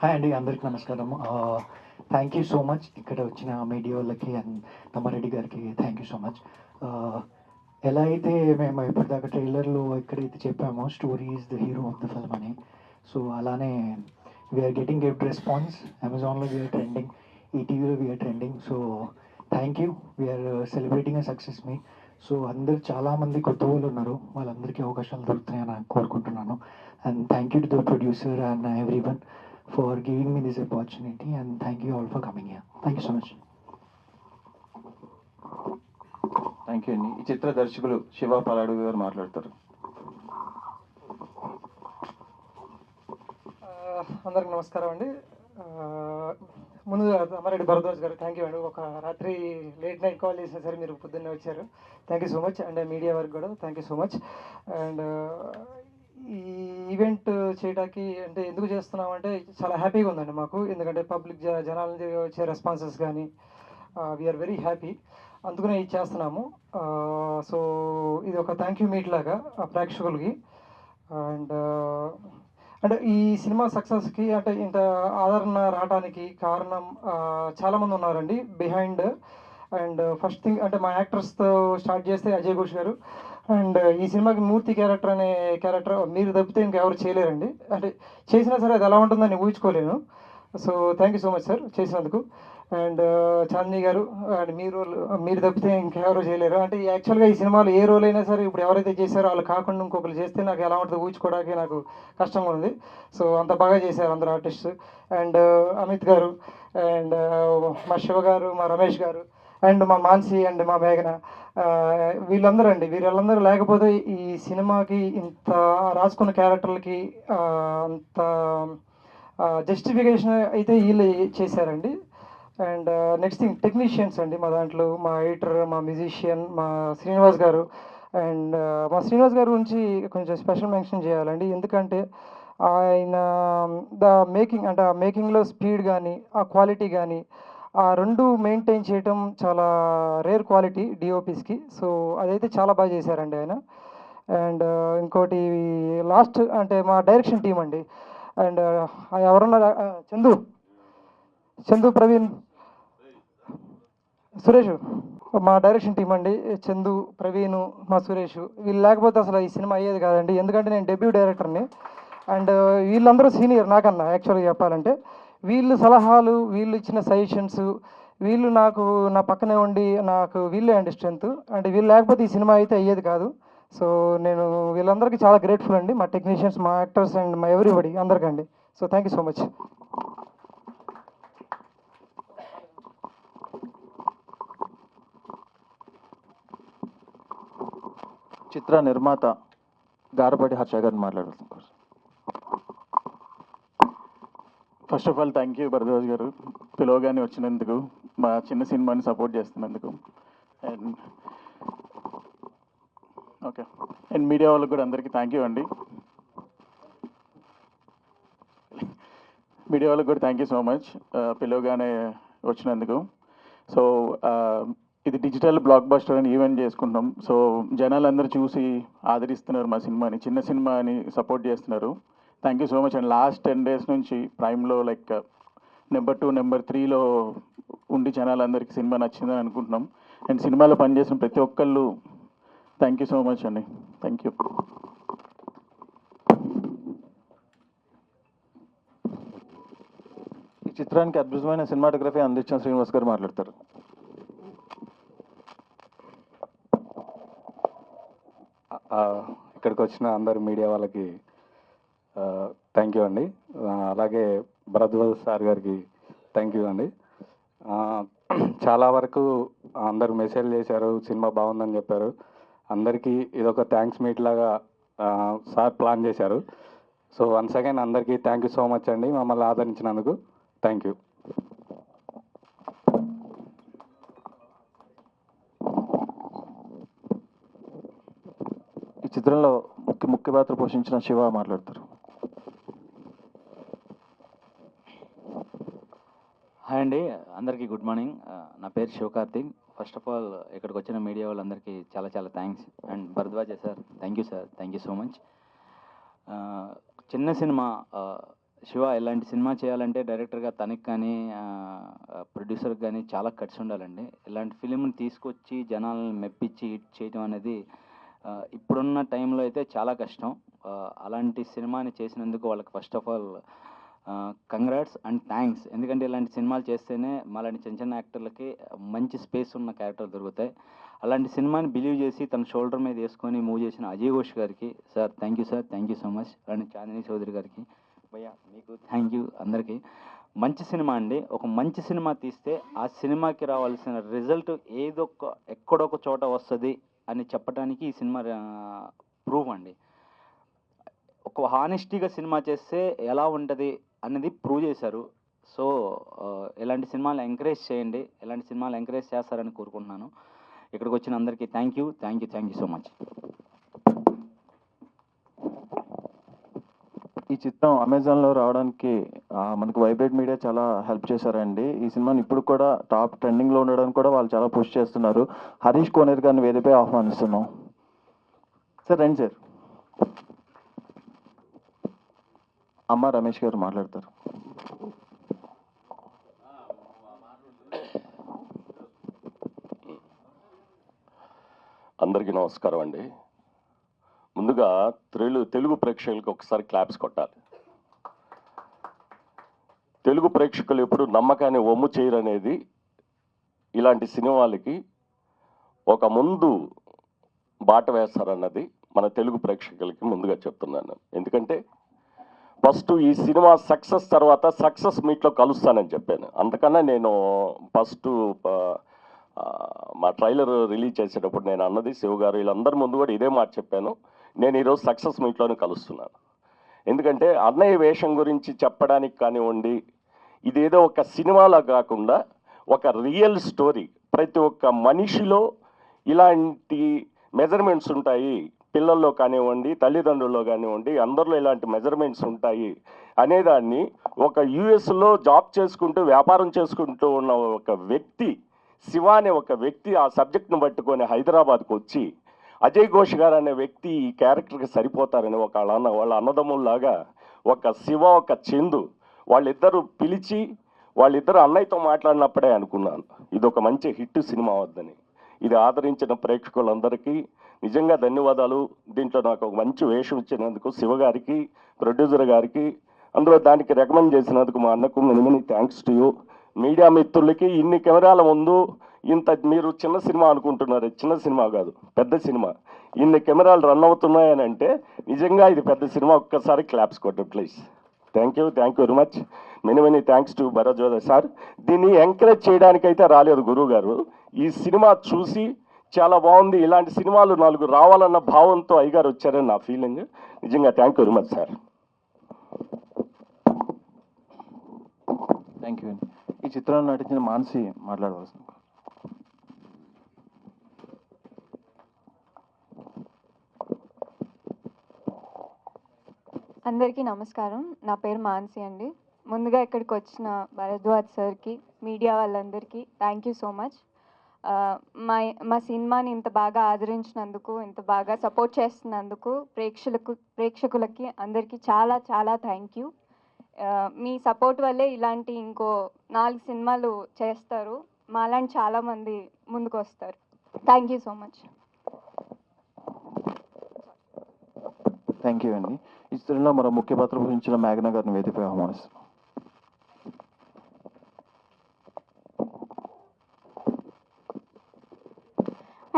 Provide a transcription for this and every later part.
Hi అండి, అందరికి నమస్కారం. థ్యాంక్ యూ సో మచ్ ఇక్కడ వచ్చిన మీడియా వాళ్ళకి అండ్ తమ్మారెడ్డి గారికి థ్యాంక్ యూ సో మచ్. ఎలా అయితే మేము ఇప్పటిదాకా ట్రైలర్లో ఎక్కడైతే చెప్పామో story is the hero of the film అని, సో అలానే వీఆర్ గెటింగ్ గుడ్ రెస్పాన్స్. అమెజాన్లో వీఆర్ ట్రెండింగ్, ఈటీవీలో we're trending. So thank you, we're celebrating a success meet. So అందరు చాలామంది కొత్త వాళ్ళు ఉన్నారు, వాళ్ళందరికీ అవకాశాలు దొరుకుతాయని నేను కోరుకుంటున్నాను. And thank you to the producer and every one for giving me this opportunity, and thank you all for coming here. Thank you so much. Thank you అండి. ఈ చిత్ర దర్శకులు శివ పలాడు గారు మాట్లాడతారు. అందరికి నమస్కారం అండి. ముందుగా అమ్మారెడ్డి భరద్వాజ్ గారు థ్యాంక్ యూ అండి. ఒక రాత్రి లేట్ నైట్ కాల్ చేసినా సరే మీరు పొద్దున్నే వచ్చారు. Thank you so much. And media work కూడా thank you so much. And ఈ ఈవెంట్ చేయడానికి అంటే ఎందుకు చేస్తున్నామంటే చాలా హ్యాపీగా ఉందండి మాకు. ఎందుకంటే పబ్లిక్ జనాల నుంచి వచ్చే రెస్పాన్సెస్ కానీ వీఆర్ వెరీ హ్యాపీ, అందుకనే ఇది చేస్తున్నాము. సో ఇది ఒక థ్యాంక్ యూ మీట్ లాగా ప్రేక్షకులకి. అండ్ అంటే ఈ సినిమా సక్సెస్కి అంటే ఇంత ఆదరణ రావడానికి కారణం చాలామంది ఉన్నారండి బిహైండ్. అండ్ ఫస్ట్ థింగ్ అంటే మా యాక్టర్స్తో స్టార్ట్ చేస్తే అజయ్ ఘోష్ గారు. అండ్ ఈ సినిమాకి మూర్తి క్యారెక్టర్ అనే క్యారెక్టర్ మీరు తప్పితే ఇంకెవరు చేయలేరండి. అంటే చేసినా సరే అది ఎలా ఉంటుందని ఊహించుకోలేను. So thank you so much sir చేసినందుకు. And Chandini garu and me role మీరు తప్పితే ఇంకెవరు చేయలేరు. అంటే యాక్చువల్గా ఈ సినిమాలో ఏ రోల్ అయినా సరే ఇప్పుడు ఎవరైతే చేశారో వాళ్ళు కాకుండా ఇంకొకరు చేస్తే నాకు ఎలా ఉంటుందో ఊహించుకోవడానికి నాకు కష్టంగా ఉంది. సో అంత బాగా చేశారు అందరు ఆర్టిస్ట్. అండ్ అమిత్ గారు అండ్ మా శివ గారు, మా రమేష్ గారు అండ్ మా మాన్సి అండ్ మా మేఘన, వీళ్ళందరూ అండి. వీళ్ళందరూ లేకపోతే ఈ సినిమాకి ఇంత రాసుకున్న క్యారెక్టర్లకి అంత జస్టిఫికేషన్ అయితే వీళ్ళు చేశారండి. అండ్ నెక్స్ట్ థింగ్ టెక్నీషియన్స్ అండి మా దాంట్లో, మా ఎడిటర్, మా మ్యూజిషియన్, మా శ్రీనివాస్ గారు. అండ్ మా శ్రీనివాస్ గారి గురించి కొంచెం స్పెషల్ మెన్షన్ చేయాలండి. ఎందుకంటే ఆయన ద మేకింగ్ అంటే ఆ మేకింగ్లో స్పీడ్ కానీ ఆ క్వాలిటీ కానీ ఆ రెండు మెయింటైన్ చేయటం చాలా రేర్ క్వాలిటీ డిఓపిస్కి. సో అదైతే చాలా బాగా చేశారండి ఆయన. అండ్ ఇంకోటి లాస్ట్ అంటే మా డైరెక్షన్ టీం అండి. అండ్ ఎవరన్నా చందు చందు ప్రవీణ్ సురేష్, మా డైరెక్షన్ టీం అండి. చందు, ప్రవీణ్, మా సురేష్, వీళ్ళు లేకపోతే అసలు ఈ సినిమా అయ్యేది కాదండి. ఎందుకంటే నేను డెబ్యూ డైరెక్టర్ని. అండ్ వీళ్ళందరూ సీనియర్ నాకన్నా యాక్చువల్గా చెప్పాలంటే. వీళ్ళు సలహాలు, వీళ్ళు ఇచ్చిన సజెషన్స్, వీళ్ళు నాకు నా పక్కనే ఉండి నాకు వీళ్ళే అండి స్ట్రెంత్. అంటే వీళ్ళు లేకపోతే ఈ సినిమా అయితే అయ్యేది కాదు. సో నేను వీళ్ళందరికీ చాలా గ్రేట్ఫుల్ అండి, మా టెక్నీషియన్స్, మా యాక్టర్స్ అండ్ మా ఎవ్రీబడి అందరికండి. So thank you so much. చిత్ర నిర్మాత గారపాటి హర్ష గారిని మాట్లాడుతున్నారు. First of all thank you Bharadwaj garu, పిలవగానే వచ్చినందుకు, మా చిన్న సినిమాని సపోర్ట్ చేస్తున్నందుకు. అండ్ ఓకే, అండ్ మీడియా వాళ్ళకి కూడా అందరికీ థ్యాంక్ యూ అండి. మీడియా వాళ్ళకి కూడా థ్యాంక్ యూ సో మచ్ పిలవగానే వచ్చినందుకు. సో ఇది డిజిటల్ బ్లాక్ బస్టర్ అని ఈవెంట్ చేసుకుంటాం. సో జనాలందరూ చూసి ఆదరిస్తున్నారు మా సినిమాని, చిన్న సినిమా అని సపోర్ట్ చేస్తున్నారు. Thank you so much. And last 10 days నుంచి ప్రైమ్లో లైక్ నెంబర్ 2, నెంబర్ 3లో ఉండి జనాలందరికీ సినిమా నచ్చిందని అనుకుంటున్నాం. అండ్ సినిమాలో పనిచేసిన ప్రతి ఒక్కళ్ళు థ్యాంక్ యూ సో మచ్ అండి. Thank you. ఈ చిత్రానికి అద్భుతమైన సినిమాటోగ్రఫీ అందించిన శ్రీనివాస్ గారు మాట్లాడతారు. ఇక్కడికి వచ్చిన అందరు మీడియా వాళ్ళకి థ్యాంక్ యూ అండి. అలాగే భరద్వాజ్ సార్ గారికి థ్యాంక్ యూ అండి. చాలా వరకు అందరు మెసేజ్ చేశారు, సినిమా బాగుందని చెప్పారు. అందరికీ ఇదొక థ్యాంక్స్ మీట్ లాగా సార్ ప్లాన్ చేశారు. సో వన్స్ అగైన్ అందరికీ థ్యాంక్ యూ సో మచ్ అండి, మమ్మల్ని ఆదరించినందుకు థ్యాంక్ యూ. ఈ చిత్రంలో ముఖ్య పాత్ర పోషించిన శివ మాట్లాడతారు. హాయ్ అండి, అందరికీ గుడ్ మార్నింగ్. నా పేరు శివకార్తిక్. ఫస్ట్ ఆఫ్ ఆల్ ఇక్కడికి వచ్చిన మీడియా వాళ్ళందరికీ చాలా చాలా thanks. And Bharadwaja sir thank you sir, thank you so much. చిన్న సినిమా శివ ఇలాంటి సినిమా చేయాలంటే డైరెక్టర్గా తనకి కానీ ప్రొడ్యూసర్కి కానీ చాలా కట్స్ ఉండాలండి. ఇలాంటి ఫిలింని తీసుకొచ్చి జనాలను మెప్పించి హిట్ చేయడం అనేది ఇప్పుడున్న టైంలో అయితే చాలా కష్టం. అలాంటి సినిమాని చేసినందుకు వాళ్ళకి first of all congrats and thanks. ఎందుకంటే ఇలాంటి సినిమాలు చేస్తేనే మాలాంటి చిన్న చిన్న యాక్టర్లకి మంచి స్పేస్ ఉన్న క్యారెక్టర్లు దొరుకుతాయి. అలాంటి సినిమాని బిలీవ్ చేసి తన షోల్డర్ మీద వేసుకొని మూవ్ చేసిన అజయ్ ఘోష్ గారికి sir thank you sir, thank you so much. అలాంటి చాందిని చౌదరి గారికి భయ్యా మీకు థ్యాంక్ యూ. అందరికీ మంచి సినిమా అండి. ఒక మంచి సినిమా తీస్తే ఆ సినిమాకి రావాల్సిన రిజల్ట్ ఎక్కడొక చోట వస్తుంది అని చెప్పడానికి ఈ సినిమా ప్రూఫ్ అండి. ఒక హానెస్టీగా సినిమా చేస్తే ఎలా ఉంటుంది అనేది ప్రూవ్ చేశారు. సో ఇలాంటి సినిమాలు ఎంకరేజ్ చేయండి, ఇలాంటి సినిమాలు ఎంకరేజ్ చేస్తారని కోరుకుంటున్నాను. ఇక్కడికి వచ్చిన అందరికీ థ్యాంక్ యూ సో మచ్. ఈ చిత్రం అమెజాన్లో రావడానికి మనకు వైబ్రేట్ మీడియా చాలా హెల్ప్ చేశారండి. ఈ సినిమాని ఇప్పుడు కూడా టాప్ ట్రెండింగ్లో ఉండడానికి కూడా వాళ్ళు చాలా పుష్ చేస్తున్నారు. హరీష్ కోనేర్ గారిని వేదికపై ఆహ్వానిస్తున్నాం. సార్ రండి సార్. అమ్మ రమేష్ గారు మాట్లాడతారు. అందరికీ నమస్కారం అండి. ముందుగా తెలుగు ప్రేక్షకులకు ఒకసారి క్లాప్స్ కొట్టాలి. తెలుగు ప్రేక్షకులు ఎప్పుడు నమ్మకాన్ని వమ్ము చేయరనేది ఇలాంటి సినిమాలకి ఒక ముందు బాట వేస్తారన్నది మన తెలుగు ప్రేక్షకులకి ముందుగా చెప్తున్నాను. ఎందుకంటే ఫస్ట్ ఈ సినిమా సక్సెస్ తర్వాత సక్సెస్ మీట్లో కలుస్తానని చెప్పాను. అందుకన్నా నేను ఫస్ట్ మా ట్రైలర్ రిలీజ్ చేసేటప్పుడు నేను అన్నది శివ గారు వీళ్ళందరి ముందు కూడా ఇదే మాట చెప్పాను. నేను ఈరోజు సక్సెస్ మీట్లోనే కలుస్తున్నాను. ఎందుకంటే అన్నయ్య వేషం గురించి చెప్పడానికి కానివ్వండి, ఇదేదో ఒక సినిమాలా కాకుండా ఒక రియల్ స్టోరీ. ప్రతి ఒక్క మనిషిలో ఇలాంటి మెజర్మెంట్స్ ఉంటాయి, పిల్లల్లో కానివ్వండి, తల్లిదండ్రుల్లో కానివ్వండి, అందరిలో ఇలాంటి మెజర్మెంట్స్ ఉంటాయి అనేదాన్ని ఒక యుఎస్లో జాబ్ చేసుకుంటూ వ్యాపారం చేసుకుంటూ ఉన్న ఒక వ్యక్తి, శివ అనే ఒక వ్యక్తి ఆ సబ్జెక్ట్ను పట్టుకొని హైదరాబాద్కు వచ్చి అజయ్ ఘోష్ గారు అనే వ్యక్తి ఈ క్యారెక్టర్కి సరిపోతారని వాళ్ళ అన్నదమ్ముల్లాగా ఒక శివ ఒక చందు వాళ్ళిద్దరూ పిలిచి వాళ్ళిద్దరు అన్నయ్యతో మాట్లాడినప్పుడే అనుకున్నాను ఇది ఒక మంచి హిట్ సినిమా వద్దని. ఇది ఆదరించిన ప్రేక్షకులందరికీ నిజంగా ధన్యవాదాలు. దీంట్లో నాకు ఒక మంచి వేషం ఇచ్చినందుకు శివ గారికి, ప్రొడ్యూసర్ గారికి, అందులో దానికి రికమెండ్ చేసినందుకు మా అన్నకు many thanks to you. Media మిత్రులకి ఇన్ని కెమెరాల ముందు ఇంత మీరు చిన్న సినిమా అనుకుంటున్నారు, చిన్న సినిమా కాదు పెద్ద సినిమా. ఇన్ని కెమెరాలు రన్ అవుతున్నాయని అంటే నిజంగా ఇది పెద్ద సినిమా. ఒక్కసారి క్లాప్స్ కొట్టండి please. Thank you very much. Many thanks to Bharadwaja sir. దీన్ని ఎంకరేజ్ చేయడానికైతే రాలేదు గురువు గారు. ఈ సినిమా చూసి చాలా బాగుంది, ఇలాంటి సినిమాలు 4 రావాలన్న భావంతో అయ్యగారు వచ్చారని నా ఫీలింగ్. నిజంగా thank you very much sir. Thank you అండి. ఈ చిత్రంలో నటించిన మానసి మాట్లాడవలసింది. అందరికీ నమస్కారం. నా పేరు మానసి అండి. ముందుగా ఇక్కడికి వచ్చిన భరద్వాజ్ సార్కి, మీడియా వాళ్ళందరికీ థ్యాంక్ యూ సో మచ్. మా సినిమాని ఇంత బాగా ఆదరించినందుకు, ఇంత బాగా సపోర్ట్ చేస్తున్నందుకు ప్రేక్షకులకి అందరికీ చాలా చాలా థ్యాంక్ యూ. మీ సపోర్ట్ వల్లే ఇలాంటి ఇంకో 4 సినిమాలు చేస్తారు, మాలాంటి చాలామంది ముందుకు వస్తారు. Thank you so much. Thank you అండి. ఈ చిత్రంలో మరో ముఖ్య పాత్ర వహించిన మేఘనా గారిని వేదికపై ఆహ్వానిస్తున్నాం.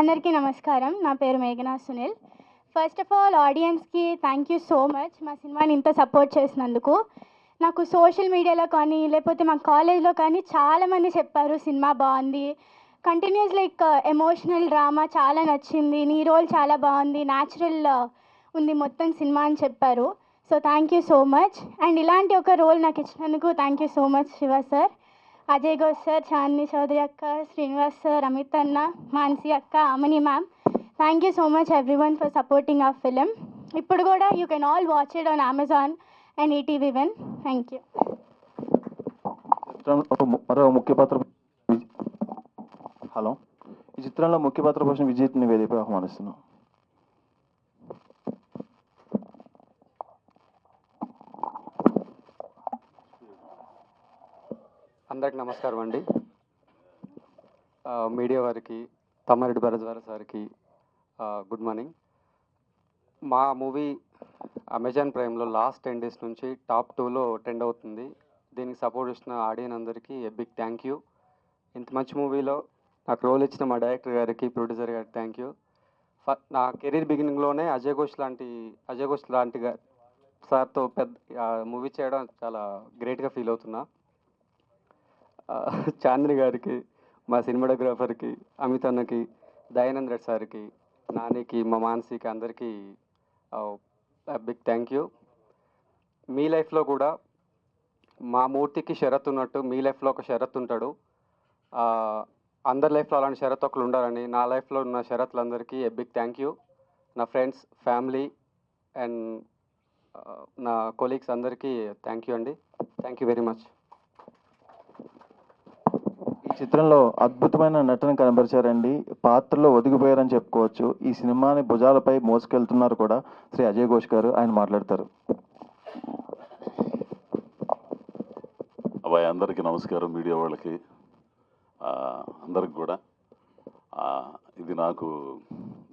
అందరికీ నమస్కారం. నా పేరు మేఘనా సునీల్. ఫస్ట్ ఆఫ్ ఆల్ ఆడియన్స్కి థ్యాంక్ యూ సో మచ్ మా సినిమాని ఇంత సపోర్ట్ చేసినందుకు. నాకు సోషల్ మీడియాలో కానీ లేకపోతే మా కాలేజ్లో కానీ చాలామంది చెప్పారు సినిమా బాగుంది, కంటిన్యూస్ లైక్ ఎమోషనల్ డ్రామా చాలా నచ్చింది, నీ రోల్ చాలా బాగుంది, న్యాచురల్ ఉంది మొత్తం సినిమా అని చెప్పారు. So thank you so much. And ఇలాంటి ఒక రోల్ నాకు ఇచ్చినందుకు thank you so much Shiva sir, Ajay Ghosh sir, Chandini Chowdary అక్క, శ్రీనివాస్ సార్, అమిత్ అన్న, మాన్సి అక్క, Amani ma'am. Thank you so much everyone for supporting our film. ఇప్పుడు కూడా you can all watch it on Amazon and ETV1. Thank you. మరో ముఖ్య పాత్ర హలో ఈ చిత్రంలో ముఖ్య పాత్ర పోషణ విజేత్ని వేదికపై ఆహ్వానిస్తున్నాం. అందరికి నమస్కారం అండి. మీడియా వారికి, తమ్మారెడ్డి భరద్వాజ సార్కి గుడ్ మార్నింగ్. మా మూవీ అమెజాన్ ప్రైమ్లో లాస్ట్ 10 days నుంచి టాప్ 2లో ట్రెండ్ అవుతుంది. దీనికి సపోర్ట్ ఇచ్చిన ఆడియన్స్ అందరికీ ఏ బిగ్ థ్యాంక్ యూ. ఇంత మంచి మూవీలో నాకు రోల్ ఇచ్చిన మా డైరెక్టర్ గారికి, ప్రొడ్యూసర్ గారికి థ్యాంక్ యూ. నా కెరీర్ బిగినింగ్లోనే అజయ్ ఘోష్ లాంటి సార్తో పెద్ద మూవీ చేయడం చాలా గ్రేట్గా ఫీల్ అవుతున్నా. చాంద్ని గారికి, మా సినిమాటోగ్రాఫర్కి, అమిత్ అన్నకి, దయానంద్ రెడ్డి సార్కి, నానికి, మా మానసికి అందరికీ బిగ్ థ్యాంక్ యూ. మీ లైఫ్లో కూడా మా మూర్తికి షరత్ ఉన్నట్టు మీ లైఫ్లో ఒక షరత్ ఉంటాడు. అందరి లైఫ్లో అలాంటి షరత్ ఒకరు ఉండాలని, నా లైఫ్లో ఉన్న షరత్లందరికీ ఏ బిగ్ థ్యాంక్ యూ. నా ఫ్రెండ్స్, ఫ్యామిలీ అండ్ నా కొలీగ్స్ అందరికీ థ్యాంక్ యూ అండి. Thank you very much. ఈ చిత్రంలో అద్భుతమైన నటన కనబరిచారండి. పాత్రలో ఒదిగిపోయారని చెప్పుకోవచ్చు. ఈ సినిమాని భుజాలపై మోసుకెళ్తున్నారు కూడా శ్రీ అజయ్ ఘోష్ గారు. ఆయన మాట్లాడతారు. అబ్బాయి అందరికీ నమస్కారం, మీడియా వాళ్ళకి అందరికి కూడా. ఇది నాకు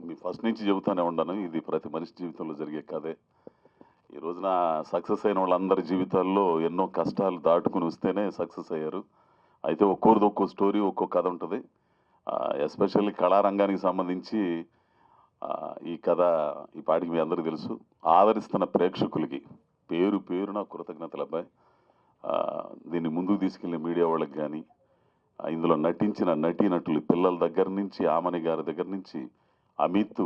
మీ ఫస్ట్ నుంచి చెబుతూనే ఉన్నాను, ఇది ప్రతి మనిషి జీవితంలో జరిగే కథే. ఈ రోజున సక్సెస్ అయిన వాళ్ళందరి జీవితాల్లో ఎన్నో కష్టాలు దాటుకుని వస్తేనే సక్సెస్ అయ్యారు. అయితే ఒక్కోరిది ఒక్కో స్టోరీ, ఒక్కో కథ ఉంటుంది. ఎస్పెషల్లీ కళారంగానికి సంబంధించి ఈ కథ ఈ పాటికి మీ అందరికీ తెలుసు. ఆదరిస్తున్న ప్రేక్షకులకి పేరు పేరున కృతజ్ఞతలు అబ్బాయి. దీన్ని ముందుకు తీసుకెళ్ళిన మీడియా వాళ్ళకి కానీ, ఇందులో నటించిన నటీనటులు పిల్లల దగ్గర నుంచి, ఆమని గారి దగ్గర నుంచి, అమిత్,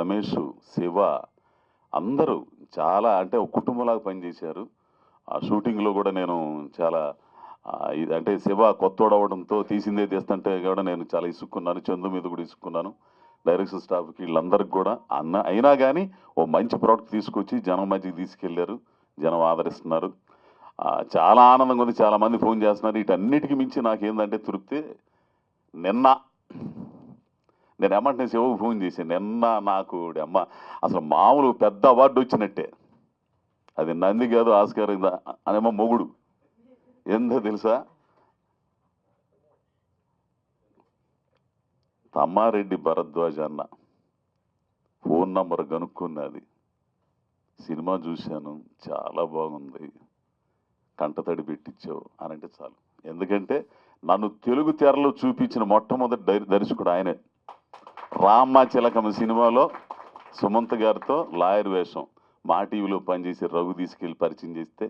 రమేష్, శివ అందరూ చాలా అంటే ఒక కుటుంబంలాగా పనిచేశారు. ఆ షూటింగ్లో కూడా నేను చాలా ఇది అంటే శివ కొత్తోడవడంతో తీసిందే తీస్తుంటే కూడా నేను చాలా ఇసుక్కున్నాను. చందు మీద కూడా ఇసుక్కున్నాను. డైరెక్షన్ స్టాఫ్కి వీళ్ళందరికీ కూడా అయినా కానీ ఓ మంచి ప్రోడక్ట్ తీసుకొచ్చి జనం మధ్యకి తీసుకెళ్లారు. జనం ఆదరిస్తున్నారు. చాలా ఆనందంగా ఉంది. చాలామంది ఫోన్ చేస్తున్నారు. వీటన్నిటికీ మించి నాకేందంటే తృప్తి, నిన్న నేను ఏమంటే శివకు ఫోన్ చేశాను. నిన్న నాకు అమ్మ అసలు మామూలు పెద్ద అవార్డు వచ్చినట్టే. అది నంది కాదు, ఆస్కార్ అనేమో మొగుడు. ఏందో తెలుసా, తమ్మారెడ్డి భరద్వాజ్ అన్న ఫోన్ నంబర్ కనుక్కున్నది. సినిమా చూశాను, చాలా బాగుంది, కంటతడి పెట్టించావు అని అంటే చాలు. ఎందుకంటే నన్ను తెలుగు తెరలో చూపించిన మొట్టమొదటి దర్శకుడు ఆయనే. రామ్మ చిలకమ్మ సినిమాలో సుమంత్ గారితో లాయర్ వేషం, మా టీవీలో పనిచేసి రఘు తీసుకెళ్ళి పరిచయం చేస్తే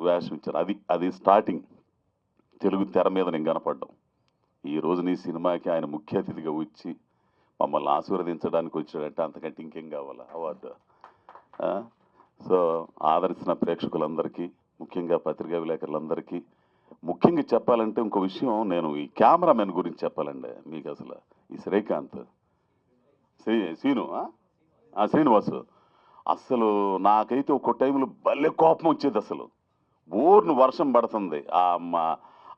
వేషం ఇచ్చారు. అది స్టార్టింగ్ తెలుగు తెర మీద నేను కనపడ్డాం. ఈరోజు నీ సినిమాకి ఆయన ముఖ్య అతిథిగా వచ్చి మమ్మల్ని ఆశీర్వదించడానికి వచ్చాడంటే అంతకంటే ఇంకేం కావాలా అవార్డు. సో ఆదరిస్తున్న ప్రేక్షకులందరికీ, ముఖ్యంగా పత్రికా విలేకరులందరికీ, ముఖ్యంగా చెప్పాలంటే ఇంకో విషయం, నేను ఈ కెమెరామెన్ గురించి చెప్పాలండి మీకు. అసలు ఈ శ్రీకాంత్ శ్రీనివాసు అసలు నాకైతే ఒక్కో టైంలో భలే కోపం వచ్చేది. అసలు ఊరిని వర్షం పడుతుంది,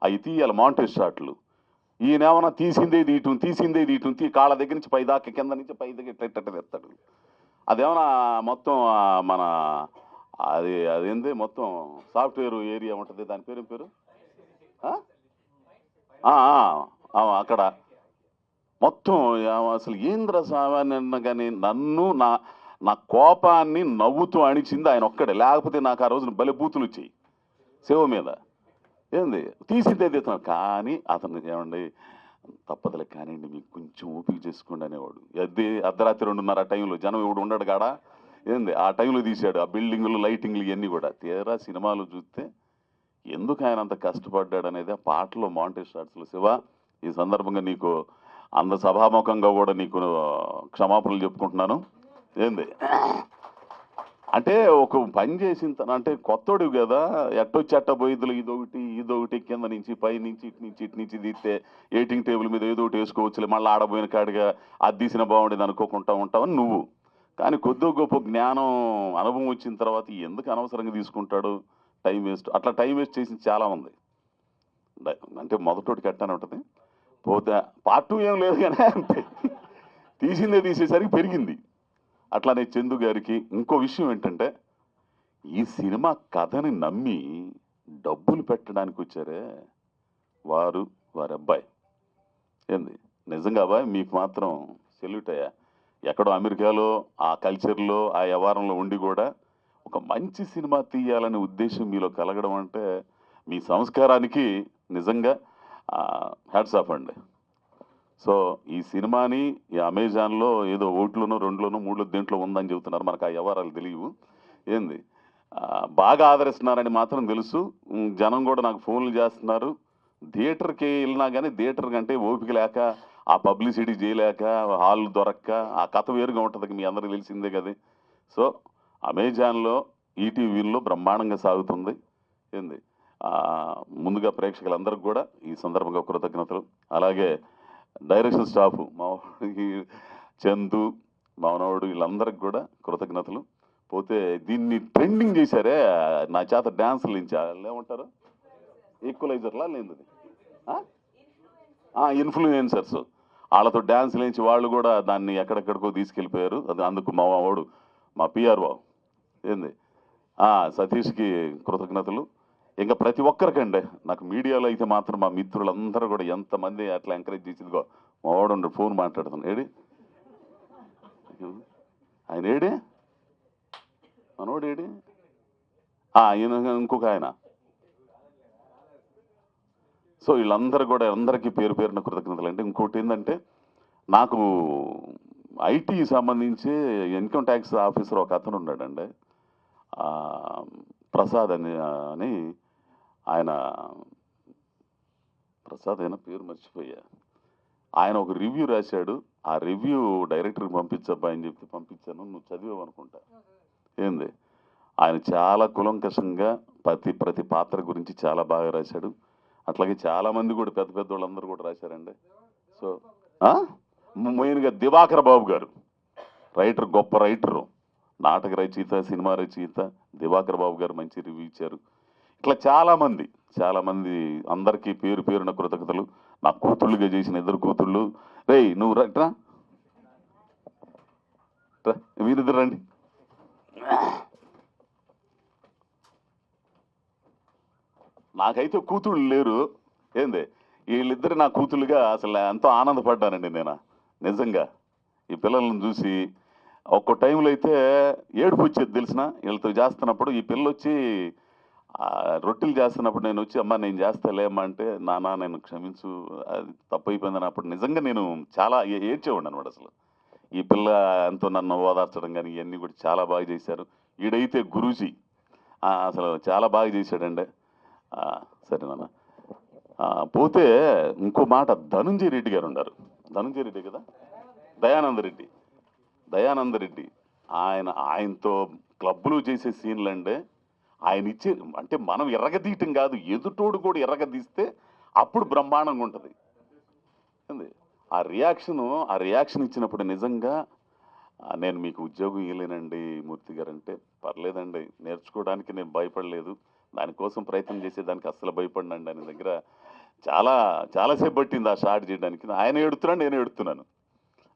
అవి తీయాలి మాంటేజ్ షాట్లు. ఈయనేమన్నా తీసిందే తీయటం కాళ్ళ దగ్గర నుంచి పై దాకా, కింద నుంచి పై దగ్గర ఎట్ట తెస్తాడు. అదేమన్నా మొత్తం మన అదేంది మొత్తం సాఫ్ట్వేర్ ఏరియా ఉంటుంది, దాని పేరు అక్కడ మొత్తం అసలు ఏంద్ర సామాన్య కానీ నన్ను నా కోపాన్ని నవ్వుతూ అణిచింది ఆయన ఒక్కడే. లేకపోతే నాకు ఆ రోజున బలి బూతులు వచ్చాయి శివ మీద. ఏంది తీసిందే తీస్తున్నాడు. కానీ అతను ఏమండి తప్పదులే కానివ్వండి, మీకు కొంచెం ఓపిక చేసుకోండి అనేవాడు. అర్ధరాత్రి 2:30 టైంలో జనం ఎవడు ఉండడు కాడా. ఏంది ఆ టైంలో తీశాడు. ఆ బిల్డింగులు, లైటింగ్లు ఇవన్నీ కూడా. తీరా సినిమాలు చూస్తే ఎందుకు ఆయన అంత కష్టపడ్డాడు అనేది ఆ పాటలో మాంటేజ్ షాట్స్లో. శివ, ఈ సందర్భంగా నీకు అంత సభాముఖంగా కూడా నీకు క్షమాపణలు చెప్పుకుంటున్నాను. ఏంది అంటే ఒక పని చేసిన అంటే కొత్తోడివి కదా, ఎట్టొచ్చి ఎట్ట పోయిద్దులు ఇదొకటి కింద నుంచి పై నుంచి ఇటు నుంచి తీస్తే ఎయిటింగ్ టేబుల్ మీద ఏదో ఒకటి వేసుకోవచ్చులే, మళ్ళీ ఆడబోయిన కాడిగా అది తీసిన బాగుండేది అనుకోకుండా ఉంటావని నువ్వు. కానీ కొద్దిగా గొప్ప జ్ఞానం, అనుభవం వచ్చిన తర్వాత ఎందుకు అనవసరంగా తీసుకుంటాడు టైం వేస్ట్. అట్లా టైం వేస్ట్ చేసింది చాలామంది. అంటే మొదటోటికి ఎట్టానే ఉంటుంది. పోతే పార్ట్ 2 ఏం లేదు కానీ అంతే, తీసేసరికి పెరిగింది. అట్లానే చందు గారికి ఇంకో విషయం ఏంటంటే, ఈ సినిమా కథని నమ్మి డబ్బులు పెట్టడానికి వచ్చారే వారు వారి అబ్బాయి ఏంది నిజంగా అబ్బాయి మీకు మాత్రం సెల్యూట్ అయ్యా. ఎక్కడో అమెరికాలో ఆ కల్చర్లో ఆ వ్యవహారంలో ఉండి కూడా ఒక మంచి సినిమా తీయాలనే ఉద్దేశం మీలో కలగడం అంటే మీ సంస్కారానికి నిజంగా హ్యాట్స్ ఆఫ్ అండి. సో ఈ సినిమాని ఈ అమెజాన్లో ఏదో 1లోనో 2లోనో 3లో దేంట్లో ఉందని చెబుతున్నారు. మనకు ఆ వ్యవహారాలు తెలియవు ఏంది. బాగా ఆదరిస్తున్నారని మాత్రం తెలుసు. జనం కూడా నాకు ఫోన్లు చేస్తున్నారు. థియేటర్కి వెళ్ళినా కానీ థియేటర్ కంటే ఓపిక లేక ఆ పబ్లిసిటీ చేయలేక హాల్ దొరక్క ఆ కథ వేరుగా ఉంటుంది, మీ అందరికీ తెలిసిందే కదా. సో అమెజాన్లో ఈటీవీలో బ్రహ్మాండంగా సాగుతుంది ఏంది. ముందుగా ప్రేక్షకులందరికీ కూడా ఈ సందర్భంగా కృతజ్ఞతలు. అలాగే డైరెక్షన్ స్టాఫ్ మావాడికి చందు మానవుడు వీళ్ళందరికీ కూడా కృతజ్ఞతలు. పోతే దీన్ని ట్రెండింగ్ చేశారే నా చేత డ్యాన్సులు నుంచి ఏమంటారు ఈక్వలైజర్లా లేదు ఇన్ఫ్లుయెన్సర్స్ వాళ్ళతో డ్యాన్సులు వేయించి వాళ్ళు కూడా దాన్ని ఎక్కడెక్కడికో తీసుకెళ్ళిపోయారు. అది అందుకు మా వాడు మా పిఆర్ బాబు ఏంది సతీష్కి కృతజ్ఞతలు. ఇంకా ప్రతి ఒక్కరికండి నాకు మీడియాలో అయితే మాత్రం మా మిత్రులందరూ కూడా ఎంతమంది అట్లా ఎంకరేజ్ చేసిందిగో మా వాడు ఫోన్ మాట్లాడుతున్నాను. ఏడి ఆయన ఏడి మనోడు ఏడి ఈయన ఇంకొక ఆయన. సో వీళ్ళందరూ కూడా అందరికీ పేరు పేరున కృతజ్ఞతలు అండి. ఇంకోటి ఏంటంటే నాకు ఐటీ సంబంధించి ఇన్కమ్ ట్యాక్స్ ఆఫీసర్ ఒక అతను ఉన్నాడండి ప్రసాద్ అని ఆయన ప్రసాద్ అయినా పేరు మర్చిపోయా. ఆయన ఒక రివ్యూ రాశాడు. ఆ రివ్యూ డైరెక్టర్కి పంపించబ్బా అని చెప్పి పంపించాను. నువ్వు చదివావనుకుంటా ఏంది. ఆయన చాలా కులంకషంగా ప్రతి పాత్ర గురించి చాలా బాగా రాశాడు. అట్లాగే చాలామంది కూడా పెద్ద పెద్ద వాళ్ళందరూ కూడా రాశారండి. సో మెయిన్గా దివాకర్ బాబు గారు రైటర్, గొప్ప రైటరు, నాటక రచయిత, సినిమా రచయిత దివాకర్ బాబు గారు మంచి రివ్యూ ఇచ్చారు. ఇట్లా చాలామంది అందరికీ పేరు పేరున కృతజ్ఞతలు. నా కూతుళ్ళుగా చేసిన 2 కూతుళ్ళు రేయ్ నువ్వు రా మీరిద్దరు రండి. నాకైతే కూతుళ్ళు లేరు ఏంది. వీళ్ళిద్దరు నా కూతుళ్ళుగా అసలు ఎంతో ఆనందపడ్డానండి నేను నిజంగా. ఈ పిల్లలను చూసి ఒక్కో టైంలో అయితే ఏడుపు వచ్చేది తెలిసిన వీళ్ళతో చేస్తున్నప్పుడు. ఈ పిల్ల వచ్చి రొట్టెలు చేస్తున్నప్పుడు నేను వచ్చి అమ్మ నేను చేస్తాలేమ్మా అంటే నాన్న నేను క్షమించు అది తప్పు అయిపోయిందని అప్పుడు నిజంగా నేను చాలా ఏడ్చేవాడిని అనమాట. అసలు ఈ పిల్ల ఎంతో నన్ను ఓదార్చడం కానీ ఇవన్నీ కూడా చాలా బాగా చేశారు. ఈడైతే గురూజీ అసలు చాలా బాగా చేశాడండి. సరే నాన్న. పోతే ఇంకో మాట ధనుంజయ రెడ్డి గారు ఉన్నారు. ధనుంజయ రెడ్డి కదా దయానంద రెడ్డి ఆయనతో క్లబ్బులు చేసే సీన్లు అండి. ఆయన ఇచ్చే అంటే మనం ఎర్రగదీయటం కాదు, ఎదుటోడు కూడా ఎర్రగదీస్తే అప్పుడు బ్రహ్మాండంగా ఉంటుంది. ఆ రియాక్షన్ ఇచ్చినప్పుడు నిజంగా నేను మీకు ఉద్యోగం ఇవ్వలేనండి మూర్తి గారు అంటే పర్లేదండి, నేర్చుకోవడానికి నేను భయపడలేదు, దానికోసం ప్రయత్నం చేసేదానికి అస్సలు భయపడినండి. ఆయన దగ్గర చాలాసేపు పట్టింది ఆ షాట్ చేయడానికి. ఆయన ఎడుతున్నాడు, నేను ఎడుతున్నాను.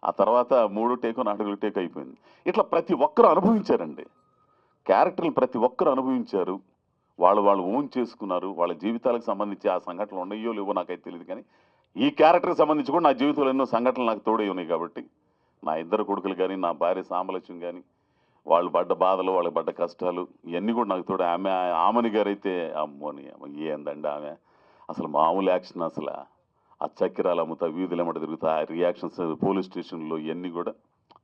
ఆ తర్వాత 3 టేకు 4 టేకు అయిపోయింది. ఇట్లా ప్రతి ఒక్కరు అనుభవించారండి. క్యారెక్టర్లు ప్రతి ఒక్కరు అనుభవించారు. వాళ్ళు ఓన్ చేసుకున్నారు. వాళ్ళ జీవితాలకు సంబంధించి ఆ సంఘటనలు ఉన్నాయో లేవో నాకైతే తెలియదు, కానీ ఈ క్యారెక్టర్కి సంబంధించి కూడా నా జీవితంలో ఎన్నో సంఘటనలు నాకు తోడై ఉన్నాయి. కాబట్టి నా 2 కొడుకులు కానీ నా భార్య సామలక్ష్యం కానీ వాళ్ళు పడ్డ బాధలు, వాళ్ళకి పడ్డ కష్టాలు ఇవన్నీ కూడా నాకు తోడు. ఆమెని గారు అయితే అమ్మోని ఏందండి ఆమె అసలు మామూలు యాక్షన్. అసలు ఆ చక్కెరాలు అమ్ముతా వీధులు ఎమ్మట తిరుగుతా ఆ రియాక్షన్స్ పోలీస్ స్టేషన్లో ఇవన్నీ కూడా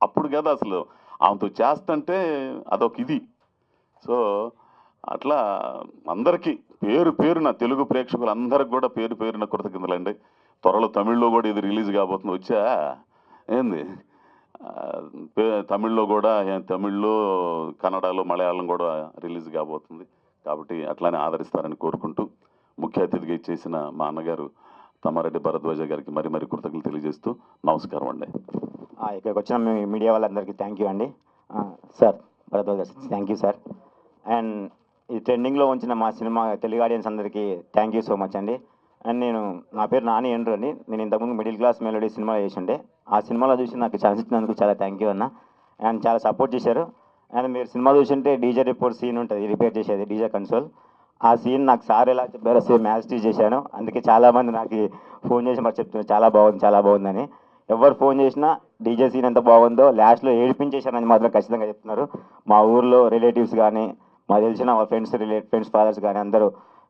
అప్పుడు కదా అసలు ఆమెతో చేస్తుంటే అదొక ఇది. సో అట్లా అందరికీ పేరున తెలుగు ప్రేక్షకులందరికీ కూడా పేరున కృతజ్ఞతలండి. త్వరలో తమిళ్లో కూడా ఇది రిలీజ్ కాబోతుంది. వచ్చా ఏంది తమిళ్లో కూడా, తమిళ్లో కన్నడలో మలయాళం కూడా రిలీజ్ కాబోతుంది. కాబట్టి అట్లానే ఆదరిస్తారని కోరుకుంటూ ముఖ్య అతిథిగా ఇచ్చేసిన మా అన్నగారు తమ్మారెడ్డి భరద్వాజ గారికి మరి కృతజ్ఞతలు తెలియజేస్తూ నమస్కారం అండి. ఇక్కడికి వచ్చిన మీ మీడియా వాళ్ళందరికీ థ్యాంక్ యూ అండి. Sir Bharadwaja thank you sir. And ఈ ట్రెండింగ్లో ఉంచిన మా సినిమా తెలుగు ఆడియన్స్ అందరికీ థ్యాంక్ యూ సో మచ్ అండి. అండ్ నా పేరు నాని ఎండ్రు అండి. నేను ఇంతకుముందు మిడిల్ క్లాస్ మెలోడీ సినిమా చేసిండే. ఆ సినిమాలో చూసి నాకు ఛాన్స్ ఇచ్చినందుకు చాలా థ్యాంక్ యూ అన్న. అండ్ చాలా సపోర్ట్ చేశారు. అండ్ మీరు సినిమా చూసింటే డీజే రిపోర్ట్ సీన్ ఉంటుంది రిపేర్ చేసేది, డీజే కన్సోల్. ఆ సీన్ నాకు సార్ ఎలా చెప్పారో సేమ్ మ్యాజిస్టీ చేశాను. అందుకే చాలామంది నాకు ఫోన్ చేసి మరి చెప్తున్నారు చాలా బాగుందని. ఎవరు ఫోన్ చేసినా డీజే సీన్ ఎంత బాగుందో లాస్ట్లో ఏడిపించేశానని మాత్రం ఖచ్చితంగా చెప్తున్నారు. మా ఊర్లో రిలేటివ్స్ కానీ మాకు తెలిసిన ఫ్రెండ్స్ ఫాదర్స్ కానీ అందరూ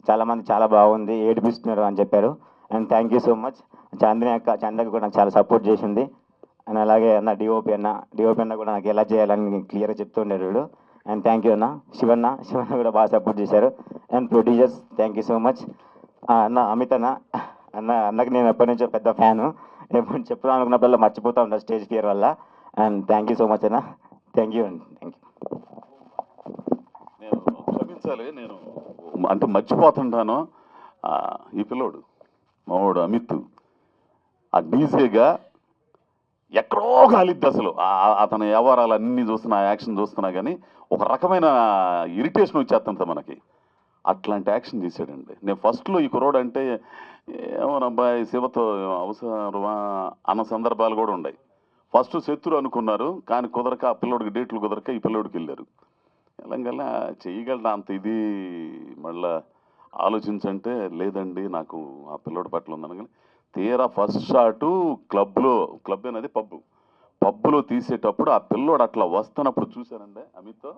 చాలామంది చాలా బాగుంది ఏడిపిస్తున్నారు అని చెప్పారు. And thank you so much. చందకి కూడా నాకు చాలా సపోర్ట్ చేసింది. అండ్ అలాగే అన్న డిఓపి అన్న కూడా నాకు ఎలా చేయాలని క్లియర్గా చెప్తుండేవాడు. అండ్ థ్యాంక్ యూ అన్న. శివన్న కూడా బాగా సపోర్ట్ చేశారు. And producers thank you so much. అన్న అమిత్ అన్నకి నేను ఎప్పటి నుంచో పెద్ద ఫ్యాను. ఎప్పుడు చెప్తాను అనుకున్నప్పుడల్లా మర్చిపోతూ ఉంటాను స్టేజ్ ఫియర్ వల్ల. And thank you so much అన్న. థ్యాంక్ యూ అండి. Thank you. నేను క్షమించాలి, నేను అంటే మర్చిపోతుంటాను. ఈ పిల్లోడు మావాడు అమిత్ ఆ డీజేగా ఎక్కడో కాలిద్ది అసలు. అతని వ్యవహారాలు అన్నీ చూస్తున్నా, యాక్షన్ చూస్తున్నా కానీ ఒక రకమైన ఇరిటేషన్ వచ్చేస్తుంట మనకి. అట్లాంటి యాక్షన్ చేశాడండి. నేను ఫస్ట్లో ఈ కుర్రోడు అంటే ఏమోనబ్బాయి శివతో అవసరమా అన్న సందర్భాలు కూడా ఉన్నాయి. ఫస్ట్ శత్రు అనుకున్నారు, కానీ కుదరక ఆ పిల్లోడికి డేట్లు కుదరక ఈ పిల్లోడికి వెళ్ళారు. ఎలాగల్లా చేయగలరా అంత ఇది మళ్ళా ఆలోచించంటే లేదండి నాకు ఆ పిల్లోడి పట్ల ఉందని. కానీ తీరా ఫస్ట్ షాటు క్లబ్ అనేది పబ్బులో తీసేటప్పుడు ఆ పిల్లోడు అట్లా వస్తున్నప్పుడు చూశానండి. అమిత్తో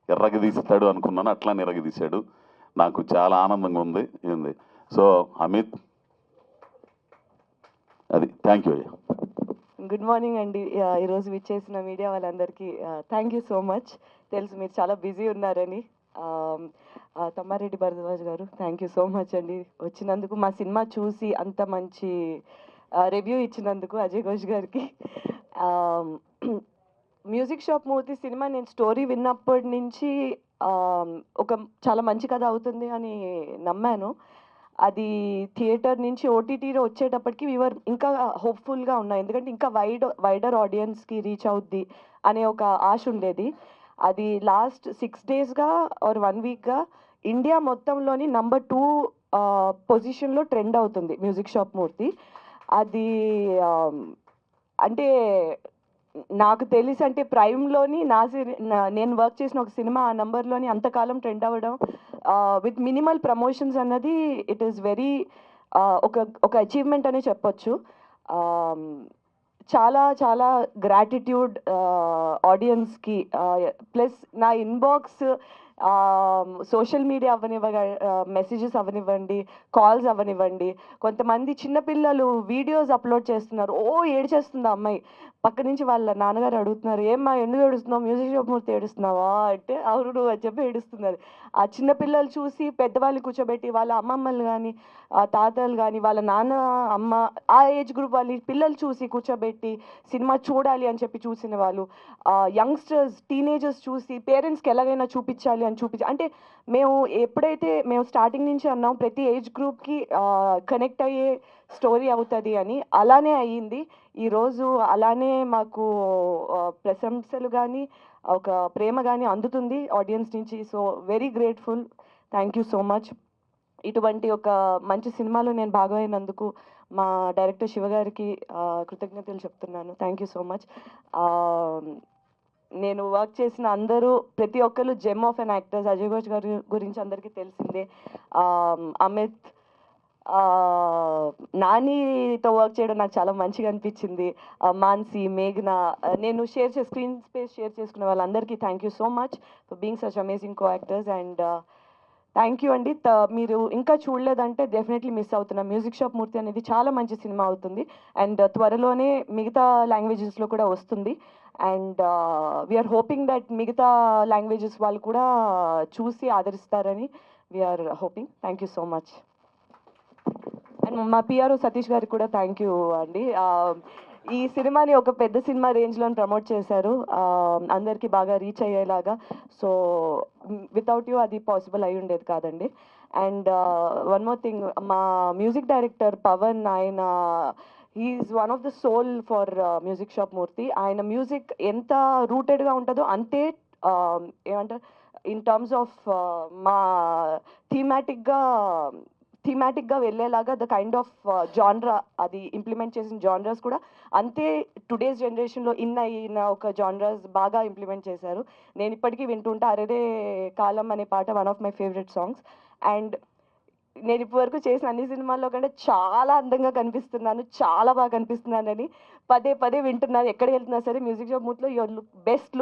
ఎర్రగ తీస్తాడు అనుకున్నాను, అట్లానే ఎర్రగ తీశాడు. నాకు చాలా ఆనందంగా ఉంది. ఏంది సో అమిత్ అది థ్యాంక్ యూ అయ్యా. గుడ్ మార్నింగ్ అండి. ఈరోజు విచ్చేసిన మీడియా వాళ్ళందరికీ థ్యాంక్ యూ సో మచ్. తెలుసు మీరు చాలా బిజీ ఉన్నారని. తమ్మారెడ్డి భరద్వాజ్ గారు థ్యాంక్ యూ సో మచ్ అండి వచ్చినందుకు, మా సినిమా చూసి అంత మంచి రివ్యూ ఇచ్చినందుకు. అజయ్ ఘోష్ గారికి. మ్యూజిక్ షాప్ మూర్తి సినిమా నేను స్టోరీ విన్నప్పటి నుంచి ఒక చాలా మంచి కథ అవుతుంది అని నమ్మాను. అది థియేటర్ నుంచి ఓటీటీలో వచ్చేటప్పటికి వీవర్ ఇంకా హోప్ఫుల్గా ఉన్నాయి, ఎందుకంటే ఇంకా వైడర్ ఆడియన్స్కి రీచ్ అవుద్ది అనే ఒక ఆశ ఉండేది. అది లాస్ట్ 6 daysగా ఆర్ 1 weekగా ఇండియా మొత్తంలోని నంబర్ 2 పొజిషన్లో ట్రెండ్ అవుతుంది మ్యూజిక్ షాప్ మూర్తి. అది అంటే నాకు తెలిసి అంటే ప్రైమ్లోని నేను వర్క్ చేసిన ఒక సినిమా ఆ నంబర్లోని అంతకాలం ట్రెండ్ అవ్వడం విత్ మినిమల్ ప్రమోషన్స్ అన్నది ఇట్ ఈస్ వెరీ ఒక అచీవ్మెంట్ అనే చెప్పొచ్చు. చాలా చాలా గ్రాటిట్యూడ్ ఆడియన్స్కి. ప్లస్ నా ఇన్బాక్స్ సోషల్ మీడియా మెసేజెస్ అవనివ్వండి, కాల్స్ అవనివ్వండి, కొంతమంది చిన్నపిల్లలు వీడియోస్ అప్లోడ్ చేస్తున్నారు. ఏడ్చేస్తుంది ఆ అమ్మాయి. పక్క నుంచి వాళ్ళ నాన్నగారు అడుగుతున్నారు, ఏమ్మా ఎందుకు ఏడుస్తున్నావు, మ్యూజిక్ షాప్ మూర్తి ఏడుస్తున్నావా అంటే అవును అని చెప్పి ఏడుస్తున్నారు. ఆ చిన్నపిల్లలు చూసి పెద్దవాళ్ళు కూర్చోబెట్టి వాళ్ళ అమ్మమ్మలు కానీ తాతలు కానీ వాళ్ళ నాన్న అమ్మ ఆ ఏజ్ గ్రూప్ వాళ్ళ పిల్లలు చూసి కూర్చోబెట్టి సినిమా చూడాలి అని చెప్పి చూసిన వాళ్ళు, యంగ్స్టర్స్ టీనేజర్స్ చూసి పేరెంట్స్కి ఎలాగైనా చూపించాలి అని అంటే మేము స్టార్టింగ్ నుంచి అన్నాం ప్రతి ఏజ్ గ్రూప్కి కనెక్ట్ అయ్యే స్టోరీ అవుతుంది అని. అలానే అయ్యింది. ఈరోజు అలానే మాకు ప్రశంసలు కానీ ఒక ప్రేమ కానీ అందుతుంది ఆడియన్స్ నుంచి. So very grateful. Thank you so much. ఇటువంటి ఒక మంచి సినిమాలో నేను భాగమైనందుకు మా డైరెక్టర్ శివగారికి కృతజ్ఞతలు చెప్తున్నాను. Thank you so much. నేను వర్క్ చేసిన అందరూ ప్రతి ఒక్కరు gem of an actors. Ajay Ghosh గారి గురించి అందరికీ తెలిసిందే. అమిత్, నానితో వర్క్ చేయడం నాకు చాలా మంచిగా అనిపించింది. మాన్సీ, మేఘ్నా, నేను స్క్రీన్ స్పేస్ షేర్ చేసుకున్న వాళ్ళందరికీ thank you so much for being such amazing co actors. And thank you అండి. మీరు ఇంకా చూడలేదంటే డెఫినెట్లీ మిస్ అవుతున్నా. మ్యూజిక్ షాప్ మూర్తి అనేది చాలా మంచి సినిమా అవుతుంది. అండ్ త్వరలోనే మిగతా లాంగ్వేజెస్లో కూడా వస్తుంది. అండ్ వీఆర్ హోపింగ్ దట్ మిగతా లాంగ్వేజెస్ వాళ్ళు కూడా చూసి ఆదరిస్తారని we are hoping. Thank you so much. And మా పిఆర్ఓ సతీష్ గారికి కూడా థ్యాంక్ యూ అండి. ఈ సినిమాని ఒక పెద్ద సినిమా రేంజ్లో ప్రమోట్ చేశారు, అందరికీ బాగా రీచ్ అయ్యేలాగా. సో వితౌట్ యూ అది పాసిబుల్ అయి ఉండేది కాదండి. అండ్ వన్ మోర్ థింగ్, మా మ్యూజిక్ డైరెక్టర్ పవన్, ఆయన he's one of the soul for music shop Murthy. ఆయన మ్యూజిక్ ఎంత రూటెడ్గా ఉంటుందో అంతే ఏమంటారు ఇన్ టర్మ్స్ ఆఫ్ మా థీమాటిక్గా వెళ్ళేలాగా ద కైండ్ ఆఫ్ జాన్రా అది ఇంప్లిమెంట్ చేసిన జాన్రాస్ కూడా అంతే టుడేస్ జనరేషన్లో అయిన ఒక జాన్రాస్ బాగా ఇంప్లిమెంట్ చేశారు. నేను ఇప్పటికీ వింటుంటా అరేరే కాలం అనే పాట one of my favourite songs. And నేను ఇప్పటివరకు చేసిన అన్ని సినిమాల్లో కంటే చాలా అందంగా కనిపిస్తున్నాను, చాలా బాగా కనిపిస్తున్నానని పదే పదే వింటున్నాను. ఎక్కడికి వెళ్తున్నా సరే మ్యూజిక్ షాప్ మూత్లో యువర్ బెస్ట్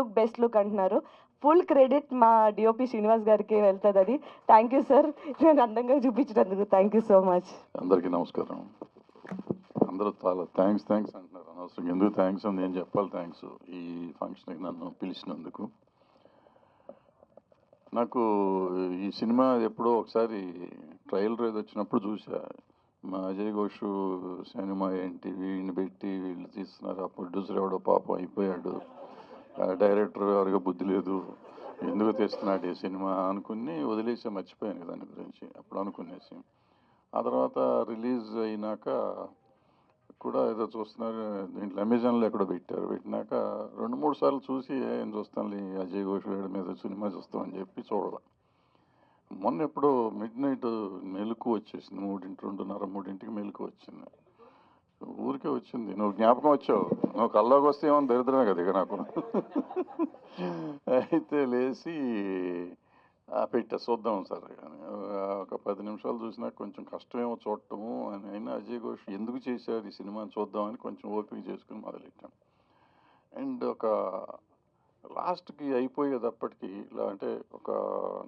లుక్ అంటున్నారు. ఫుల్ క్రెడిట్ మా డిఓపి శ్రీనివాస్ గారికి వెళ్తుంది అది. థ్యాంక్ యూ సార్, నేను అందంగా చూపించినందుకు థ్యాంక్ యూ సో మచ్. అందరికీ నమస్కారం. అందరూ చాలా థ్యాంక్స్ అంటున్నారు, అనవసరం ఎందుకు థ్యాంక్స్ అని నేను చెప్పాలి. థ్యాంక్స్ ఈ ఫంక్షన్కి నన్ను పిలిచినందుకు. నాకు ఈ సినిమా ఎప్పుడో ఒకసారి ట్రయల్ రేజ్ వచ్చినప్పుడు చూసా. మా అజయ్ ఘోష్ సినిమా ఏంటి వీడిని పెట్టి వీళ్ళు తీస్తున్నారు, ఆ ప్రొడ్యూసర్ ఎవడో పాపం అయిపోయాడు, డైరెక్టర్ ఎవరిగా బుద్ధి లేదు, ఎందుకు తీస్తున్నాడు ఈ సినిమా అనుకుని వదిలేసి మర్చిపోయాను దాని గురించి అప్పుడు అనుకునేసి. ఆ తర్వాత రిలీజ్ అయినాక కూడా ఏదో చూస్తున్నారు, దీంట్లో అమెజాన్లో ఎక్కడో పెట్టినాక 2-3 సార్లు చూసి ఏం చూస్తాను అజయ్ ఘోష్ గారి మీద సినిమా చూస్తామని చెప్పి చూడాలి. మొన్న ఎప్పుడో మిడ్ నైట్ మెలకు వచ్చేసింది, 2:30-3 మెలకు వచ్చింది. ఊరికే వచ్చింది, నువ్వు జ్ఞాపకం వచ్చావు, నువ్వు కల్లోకి వస్తే ఏమో దరిద్రమే కదా ఇక నాకు. అయితే లేచి పెట్టా చూద్దాం సార్ కానీ ఒక 10 నిమిషాలు చూసినా కొంచెం కష్టమేమో చూడటము అని. అయినా అజయ్ ఘోష్ ఎందుకు చేశారు ఈ సినిమాని చూద్దామని కొంచెం ఓపిక చేసుకుని మొదలెట్టాం. అండ్ ఒక లాస్ట్కి అయిపోయేటప్పటికి ఇలా అంటే ఒక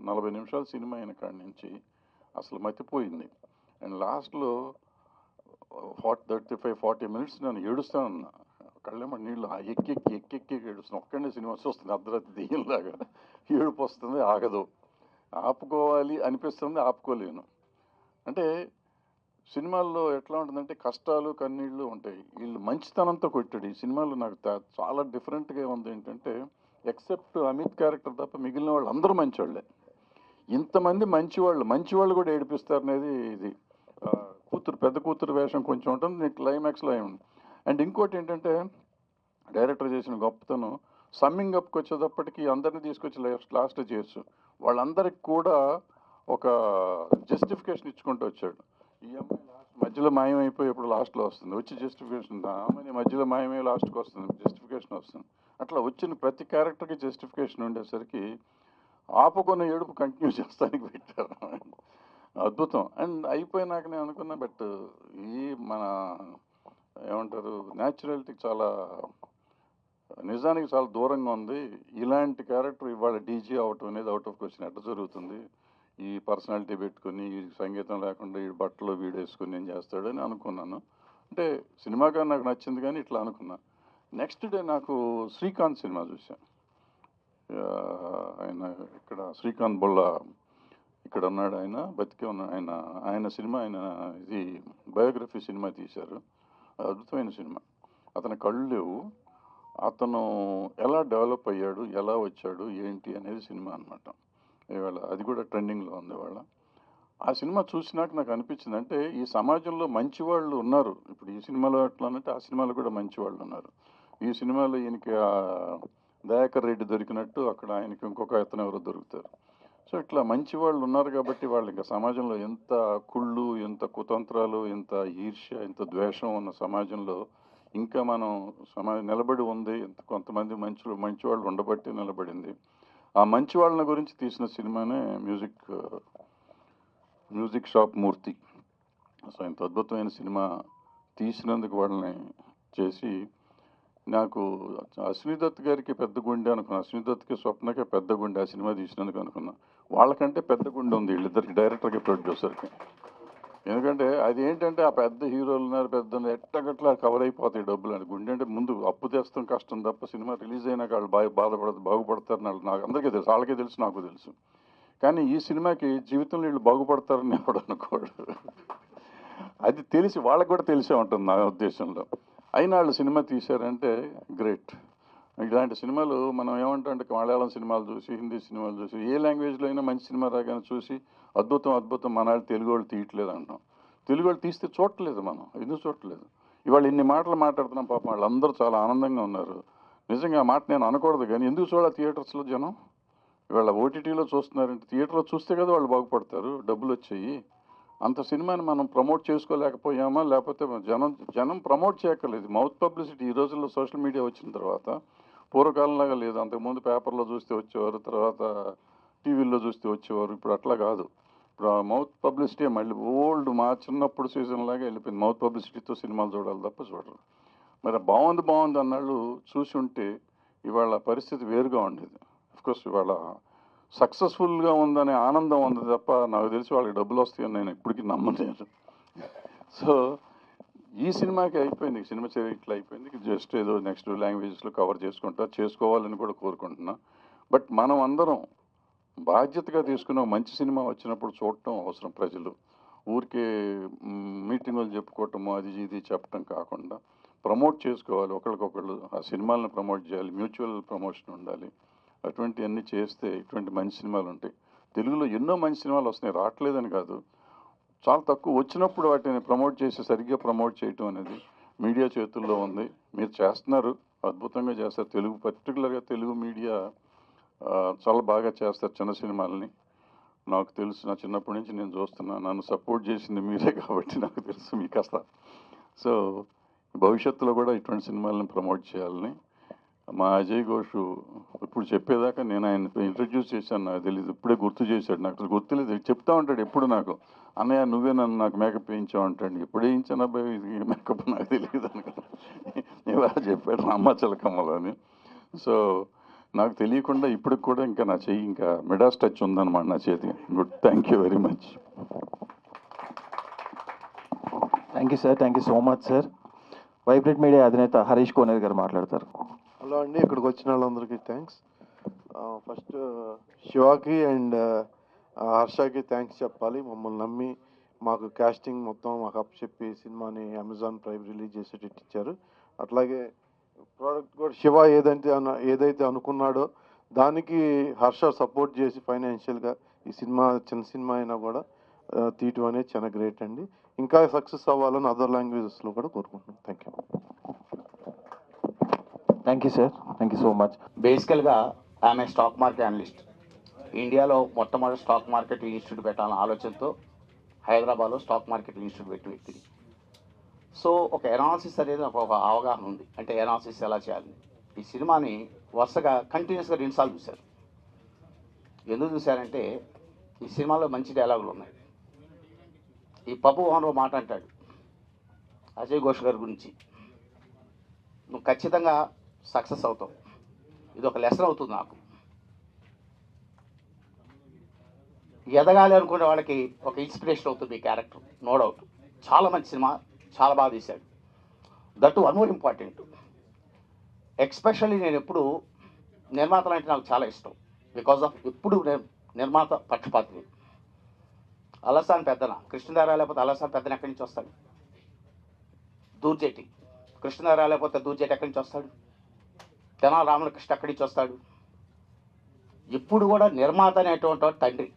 40 నిమిషాల సినిమా అయిన కాడి నుంచి అసలు మతిపోయింది. అండ్ లాస్ట్లో 35-40 మినిట్స్ నేను ఏడుస్తానన్నా, కళ్ళేమో నీళ్ళు ఎక్కెక్కి ఏడుస్తున్నాను. ఒక్కడే సినిమా చూస్తుంది అర్ధరాత్రి దెయ్యంలాగా, ఏడుపు వస్తుంది ఆగదు, ఆపుకోవాలి అనిపిస్తుంది ఆపుకోలేను. అంటే సినిమాల్లో ఎట్లా ఉంటుందంటే కష్టాలు కన్నీళ్ళు ఉంటాయి, వీళ్ళు మంచితనంతో కొట్టాడు. ఈ సినిమాలో నాకు చాలా డిఫరెంట్గా ఉంది ఏంటంటే ఎక్సెప్ట్ అమిత్ క్యారెక్టర్ తప్ప మిగిలిన వాళ్ళు అందరూ మంచివాళ్ళే. ఇంతమంది మంచివాళ్ళు కూడా ఏడిపిస్తారనేది ఇది. పెద్ద కూతురు వేషం కొంచెం ఉంటుంది, క్లైమాక్స్లో ఉంది. అండ్ ఇంకోటి ఏంటంటే డైరెక్టర్ చేసిన గొప్పతనం, సమ్మింగ్ అప్కి వచ్చేటప్పటికి అందరినీ తీసుకొచ్చి లాస్ట్ చేయొచ్చు, వాళ్ళందరికి కూడా ఒక జస్టిఫికేషన్ ఇచ్చుకుంటూ వచ్చాడు. ఈ అమ్మాయి మధ్యలో మాయమైపోయి ఇప్పుడు లాస్ట్లో వస్తుంది, వచ్చి జస్టిఫికేషన్, ఆ అమ్మాయి మధ్యలో మాయమై లాస్ట్కి వస్తుంది, జస్టిఫికేషన్ వస్తుంది. అట్లా వచ్చిన ప్రతి క్యారెక్టర్కి జస్టిఫికేషన్ ఉండేసరికి ఆపుకున్న ఏడుపు కంటిన్యూ చేస్తానికి పెట్టారు. అద్భుతం. అండ్ అయిపోయినాక నేను అనుకున్నా, బట్ ఈ మన ఏమంటారు న్యాచురాలిటీకి చాలా నిజానికి చాలా దూరంగా ఉంది. ఇలాంటి క్యారెక్టర్ ఇవాళ డీజీ అవటం అనేది అవుట్ ఆఫ్ క్వశ్చన్. ఎట్లా జరుగుతుంది ఈ పర్సనాలిటీ పెట్టుకుని, ఈ సంగీతం లేకుండా ఈ బట్టలు వీడేసుకుని ఏం చేస్తాడని అనుకున్నాను. అంటే సినిమాగా నాకు నచ్చింది కానీ ఇట్లా అనుకున్నా. నెక్స్ట్ డే నాకు శ్రీకాంత్ సినిమా చూశాను. ఆయన ఇక్కడ శ్రీకాంత్ బొల్ల ఇక్కడ ఉన్నాడు, ఆయన బతికే ఉన్నాడు. ఆయన సినిమా, ఆయన ఇది బయోగ్రఫీ సినిమా తీశారు, అద్భుతమైన సినిమా. అతని కళ్ళు లేవు, అతను ఎలా డెవలప్ అయ్యాడు, ఎలా వచ్చాడు ఏంటి అనేది సినిమా అనమాట. ఇవాళ అది కూడా ట్రెండింగ్లో ఉంది ఇవాళ. ఆ సినిమా చూసినాక నాకు అనిపించింది, అంటే ఈ సమాజంలో మంచి వాళ్ళు ఉన్నారు. ఇప్పుడు ఈ సినిమాలో ఎట్లా అంటే ఆ సినిమాలో కూడా మంచి వాళ్ళు ఉన్నారు. ఈ సినిమాలో ఈయనకి దయాకర్ రెడ్డి దొరికినట్టు అక్కడ ఆయనకి ఇంకొక అతను ఎవరో దొరుకుతారు. సో ఇట్లా మంచి వాళ్ళు ఉన్నారు కాబట్టి వాళ్ళు ఇంకా సమాజంలో ఎంత కుళ్ళు, ఎంత కుతంత్రాలు, ఎంత ఈర్ష్య, ఎంత ద్వేషం ఉన్న సమాజంలో ఇంకా మనం సమాజం నిలబడి ఉంది. కొంతమంది మంచి వాళ్ళు ఉండబట్టి నిలబడింది. ఆ మంచి వాళ్ళని గురించి తీసిన సినిమానే మ్యూజిక్ షాప్ మూర్తి. సో ఇంత అద్భుతమైన సినిమా తీసినందుకు వాళ్ళని చేసి, నాకు అశ్విని దత్ గారికి పెద్ద గుండె అనుకున్నా, అశ్విని దత్కి స్వప్నకే పెద్ద గుండె ఆ సినిమా తీసినందుకు అనుకున్నా. వాళ్ళకంటే పెద్ద గుండె ఉంది వీళ్ళిద్దరికి, డైరెక్టర్కి ప్రొడ్యూసర్కి. ఎందుకంటే అది ఏంటంటే ఆ పెద్ద హీరోలు ఉన్నారు, పెద్ద ఎట్టగట్లా కవర్ అయిపోతాయి డబ్బులు అని. గుండె అంటే ముందు అప్పు తెస్తాం కష్టం తప్ప సినిమా రిలీజ్ అయినాక వాళ్ళు బాగుపడతారు నాకు అందరికీ తెలుసు, వాళ్ళకే తెలుసు, నాకు తెలుసు. కానీ ఈ సినిమాకి జీవితంలో వీళ్ళు బాగుపడతారని ఎవడు అనుకోడు. అది తెలిసి వాళ్ళకి కూడా తెలిసే ఉంటుంది నా ఉద్దేశంలో. అయినా వాళ్ళు సినిమా తీశారంటే గ్రేట్. ఇలాంటి సినిమాలు మనం ఏమంటే మలయాళం సినిమాలు చూసి, హిందీ సినిమాలు చూసి, ఏ లాంగ్వేజ్లో అయినా మంచి సినిమా రాగానే చూసి అద్భుతం మన వాళ్ళు తెలుగు వాళ్ళు తీయట్లేదు అంటాం. తెలుగు వాళ్ళు తీస్తే చూడట్లేదు, మనం ఎందుకు చూడట్లేదు? ఇవాళ ఇన్ని మాటలు మాట్లాడుతున్నాం, పాపం వాళ్ళందరూ చాలా ఆనందంగా ఉన్నారు. నిజంగా ఆ మాట నేను అనకూడదు కానీ ఎందుకు చూడాలి థియేటర్స్లో జనం? ఇవాళ ఓటీటీలో చూస్తున్నారంటే థియేటర్లో చూస్తే కదా వాళ్ళు బాగుపడతారు, డబ్బులు వచ్చాయి. అంత సినిమాని మనం ప్రమోట్ చేసుకోలేకపోయామా, లేకపోతే జనం ప్రమోట్ చేయక్కర్లేదు. మౌత్ పబ్లిసిటీ ఈ రోజుల్లో సోషల్ మీడియా వచ్చిన తర్వాత పూర్వకాలంలాగా లేదు. అంతకుముందు పేపర్లో చూస్తే వచ్చేవారు, తర్వాత టీవీల్లో చూస్తే వచ్చేవారు. ఇప్పుడు అట్లా కాదు. ఇప్పుడు ఆ మౌత్ పబ్లిసిటీ మళ్ళీ ఓల్డ్ మా చిన్నప్పుడు సీజన్ లాగా వెళ్ళిపోయింది. మౌత్ పబ్లిసిటీతో సినిమాలు చూడాలి తప్ప చూడరు. మరి బాగుంది అన్నాళ్ళు చూసి ఉంటే ఇవాళ పరిస్థితి వేరుగా ఉండేది. అఫ్కోర్స్ ఇవాళ సక్సెస్ఫుల్గా ఉందనే ఆనందం ఉంది తప్ప నాకు తెలిసి వాళ్ళకి డబ్బులు వస్తాయని నేను ఇప్పటికీ నమ్మలేదు. సో ఈ సినిమాకి అయిపోయింది, సినిమా చర్య ఇట్లా అయిపోయింది. జస్ట్ ఏదో నెక్స్ట్ లాంగ్వేజెస్లో కవర్ చేసుకోవాలని కూడా కోరుకుంటున్నా. బట్ మనం అందరం బాధ్యతగా తీసుకుని ఒక మంచి సినిమా వచ్చినప్పుడు చూడటం అవసరం. ప్రజలు ఊరికే మీటింగులు చెప్పుకోవటము అది ఇది చెప్పటం కాకుండా ప్రమోట్ చేసుకోవాలి. ఒకరికొకళ్ళు ఆ సినిమాలను ప్రమోట్ చేయాలి, మ్యూచువల్ ప్రమోషన్ ఉండాలి. అటువంటివన్నీ చేస్తే ఇటువంటి మంచి సినిమాలు ఉంటాయి. తెలుగులో ఎన్నో మంచి సినిమాలు వస్తున్నాయి, రావట్లేదని కాదు. చాలా తక్కువ వచ్చినప్పుడు వాటిని ప్రమోట్ చేసి సరిగ్గా ప్రమోట్ చేయటం అనేది మీడియా చేతుల్లో ఉంది. మీరు చేస్తున్నారు, అద్భుతంగా చేస్తారు. తెలుగు పర్టికులర్గా తెలుగు మీడియా చాలా బాగా చేస్తారు చిన్న సినిమాలని. నాకు తెలుసు, నా చిన్నప్పటి నుంచి నేను చూస్తున్నాను. నన్ను సపోర్ట్ చేసింది మీరే కాబట్టి నాకు తెలుసు మీ కష్టం. సో భవిష్యత్తులో కూడా ఇటువంటి సినిమాలను ప్రమోట్ చేయాలని మా అజయ్ ఘోష్ ఇప్పుడు చెప్పేదాకా నేను ఆయన ఇంట్రడ్యూస్ చేశాను, నాకు తెలియదు. ఇప్పుడే గుర్తు చేశాడు, నాకు అసలు గుర్తులేదు. చెప్తా ఉంటాడు ఎప్పుడు నాకు, అన్నయ్య నువ్వే నాకు మేకప్ వేయించావు అంటాడు. ఎప్పుడు వేయించాను అబ్బాయి ఇది మేకప్ నాకు తెలియదు అనుకున్నా. ఇవాళ చెప్పాడు రామ్మ చిలకమ్మలో అని. సో నాకు తెలియకుండా ఇప్పటికి కూడా ఇంకా నా చెయ్యి ఇంకా మిడాస్ టచ్ ఉందన్నమాట నా చేతి. Good, thank you very much. Thank you sir, thank you so much sir. Vibrate media అధినేత హరీష్ కోనేర్ గారు మాట్లాడతారు. హలో అండి, ఇక్కడికి వచ్చిన వాళ్ళందరికీ థ్యాంక్స్. ఫస్ట్ శివాకి అండ్ హర్షకి థ్యాంక్స్ చెప్పాలి. మమ్మల్ని నమ్మి మాకు కాస్టింగ్ మొత్తం మాకు అప్పచెప్పి సినిమాని అమెజాన్ ప్రైమ్ రిలీజ్ చేసేటట్టు ఇచ్చారు. అట్లాగే ప్రోడక్ట్ కూడా శివ ఏదైతే అనుకున్నాడో దానికి హర్ష సపోర్ట్ చేసి ఫైనాన్షియల్గా ఈ సినిమా చిన్న సినిమా అయినా కూడా తీయటం అనేది చాలా గ్రేట్ అండి. ఇంకా సక్సెస్ అవ్వాలని అదర్ లాంగ్వేజెస్లో కూడా కోరుకుంటున్నాం. Thank you. Thank you sir, thank you so much. బేసికల్గా ఆమె స్టాక్ మార్కెట్ అనలిస్ట్. ఇండియాలో మొట్టమొదటి స్టాక్ మార్కెట్ ఇన్స్టిట్యూట్ పెట్టాలన్న ఆలోచనతో హైదరాబాద్లో స్టాక్ మార్కెట్ ఇన్స్టిట్యూట్ పెట్టిన వ్యక్తిని. సో ఒక ఎనాలిసిస్ అనేది నాకు ఒక అవగాహన ఉంది, అంటే ఎనాలిసిస్ ఎలా చేయాలని. ఈ సినిమాని వరుసగా కంటిన్యూస్గా 2 సార్లు చూశారు. ఎందుకు చూశారంటే ఈ సినిమాలో మంచి డైలాగులు ఉన్నాయి. ఈ పప్పు ఓనర్ మాట అంటాడు అజయ్ ఘోష్ గారి గురించి, నువ్వు ఖచ్చితంగా సక్సెస్ అవుతావు, ఇది ఒక లెసన్ అవుతుంది నాకు. ఎదగాలి అనుకునే వాళ్ళకి ఒక ఇన్స్పిరేషన్ అవుతుంది ఈ క్యారెక్టర్, నో డౌట్. చాలా మంచి సినిమా, చాలా బాగా తీశాడు. That one more important, especially నేను ఎప్పుడు నిర్మాతలు అంటే నాకు చాలా ఇష్టం. బికాజ్ ఆఫ్ ఎప్పుడు నిర్మాత పక్షపాతి. అలసాని పెద్దన కృష్ణదేవరాయ లేకపోతే అలసాని పెద్దన ఎక్కడి నుంచి వస్తాడు? దూర్జేటి కృష్ణదేవరాయ లేకపోతే దూర్జేటి ఎక్కడి నుంచి వస్తాడు? తెనాలి రామకృష్ణ ఎక్కడి నుంచి వస్తాడు? ఇప్పుడు కూడా నిర్మాత అనేటువంటి తండ్రి,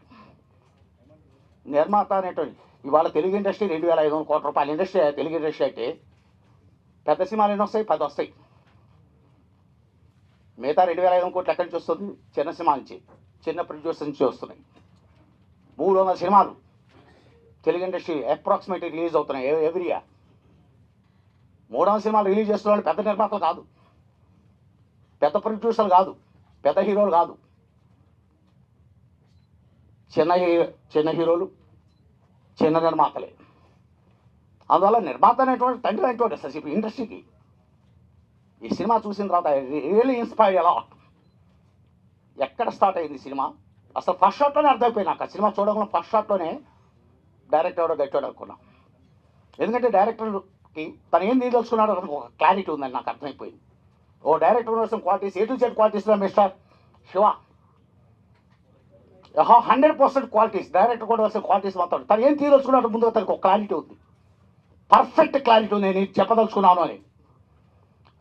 నిర్మాత అనేటువంటి. ఇవాళ తెలుగు ఇండస్ట్రీ 2,500 కోట్ల రూపాయల ఇండస్ట్రీ. తెలుగు ఇండస్ట్రీ అయితే పెద్ద సినిమాలు ఎన్ని వస్తాయి? 10 వస్తాయి. మిగతా 2,500 కోట్లు ఎక్కడి నుంచి వస్తుంది? చిన్న సినిమా నుంచి, చిన్న ప్రొడ్యూసర్ నుంచి వస్తున్నాయి. 300 సినిమాలు తెలుగు ఇండస్ట్రీ అప్రాక్సిమేట్లీ రిలీజ్ అవుతున్నాయి ఎవ్రీ ఇయర్. 300 సినిమాలు రిలీజ్ చేస్తున్న వాళ్ళు పెద్ద నిర్మాతలు కాదు, పెద్ద ప్రొడ్యూసర్లు కాదు, పెద్ద హీరోలు కాదు, చిన్న హీరోలు, చిన్న నిర్మాతలే. అందువల్ల నిర్మాత అనేటువంటి తండ్రి అనేటువంటి అసలు ఇండస్ట్రీకి ఈ సినిమా చూసిన తర్వాత రియల్లీ ఇన్స్పైర్డ్ అలాట్. ఎక్కడ స్టార్ట్ అయింది సినిమా? అసలు ఫస్ట్ షాట్లోనే అర్థమైపోయింది నాకు. ఆ సినిమా చూడకుండా ఫస్ట్ షాట్లోనే డైరెక్టర్ ఎవడో గట్టాడు అనుకున్నాం. ఎందుకంటే డైరెక్టర్కి తను ఏం తెలుసుకున్నాడో ఒక క్లారిటీ ఉందని నాకు అర్థమైపోయింది. ఓ డైరెక్టర్ ఉండవలసిన క్వాలిటీస్, A to Z క్వాలిటీస్లో మిస్టర్ శివ 100% క్వాలిటీస్. డైరెక్టర్ కూడా వలసిన క్వాలిటీస్ మాత్రం తను ఏం తీయదలుచుకున్నాడో ముందుగా తనకు ఒక క్లారిటీ ఉంది, పర్ఫెక్ట్ క్లారిటీ ఉంది నేను చెప్పదలుచుకున్నాను అని.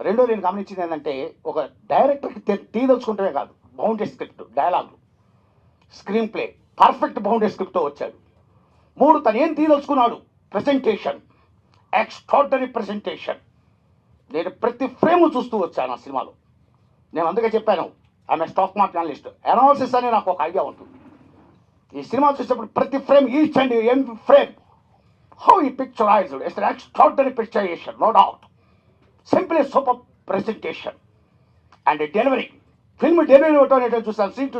రెండో నేను గమనించింది ఏంటంటే, ఒక డైరెక్టర్కి తీయదలుచుకుంటే కాదు, bounded script, dialogue, screen play, perfect bounded స్క్రిప్ట్తో వచ్చాడు. 3 తను ఏం తీయదలుచుకున్నాడు, ప్రెజెంటేషన్, ఎక్స్ట్రార్డినరీ ప్రెజెంటేషన్. నేను ప్రతి ఫ్రేమ్ చూస్తూ వచ్చాను ఆ సినిమాలో. నేను అందుకే చెప్పాను ఆమె స్టాక్ మార్కెట్ అనలిస్ట్. అనాలిసిస్ అని నాకు ఒక ఐడియా ఉంటుంది. ఈ సినిమా చూసేటప్పుడు ప్రతి frame, each and every frame how he picturized it. It's an extraordinary picturization, no doubt. Simply super presentation and a delivery. Film delivery ఒకటో చూసాను, సీన్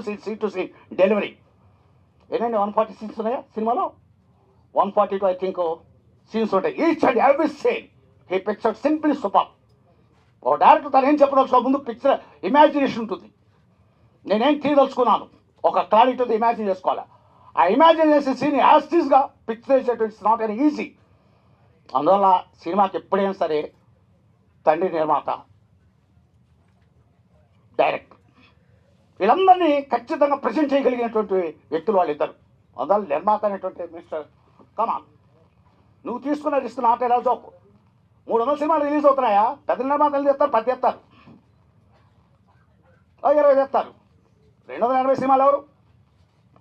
టు సీన్ డెలివరీ. ఏంటంటే 140 సీన్స్ ఉన్నాయా సినిమాలో? 142 ఐ థింక్ సీన్స్ ఉంటాయి. Each and every scene he picture simply super. ఒక director తను ఏం చెప్పదలుచుకో ముందు పిక్చర్ ఇమాజినేషన్ ఉంటుంది. నేనేం తీయదలుచుకున్నాను ఒక క్లారిటీతో ఇమాజిన్ చేసుకోవాలి. ఆ ఇమాజిన్ చేసే సీన్ యాస్టీస్గా పిక్చర్ చేసేటువంటి ఇట్స్ నాట్ ఎన్ ఈజీ. అందువల్ల సినిమాకి ఎప్పుడైనా సరే తండ్రి నిర్మాత, డైరెక్టర్ వీళ్ళందరినీ ఖచ్చితంగా ప్రజెంట్ చేయగలిగినటువంటి వ్యక్తులు వాళ్ళిద్దరు. అందువల్ల నిర్మాత అనేటువంటి మిస్టర్ కమాన్, నువ్వు తీసుకున్న రిస్క్ నాట్ ఎలా జోక్. 300 సినిమాలు రిలీజ్ అవుతున్నాయా? పెద్ద నిర్మాతలు తెస్తారు, 10 తెస్తారు, 20 తెస్తారు. 280 సినిమాలు ఎవరు?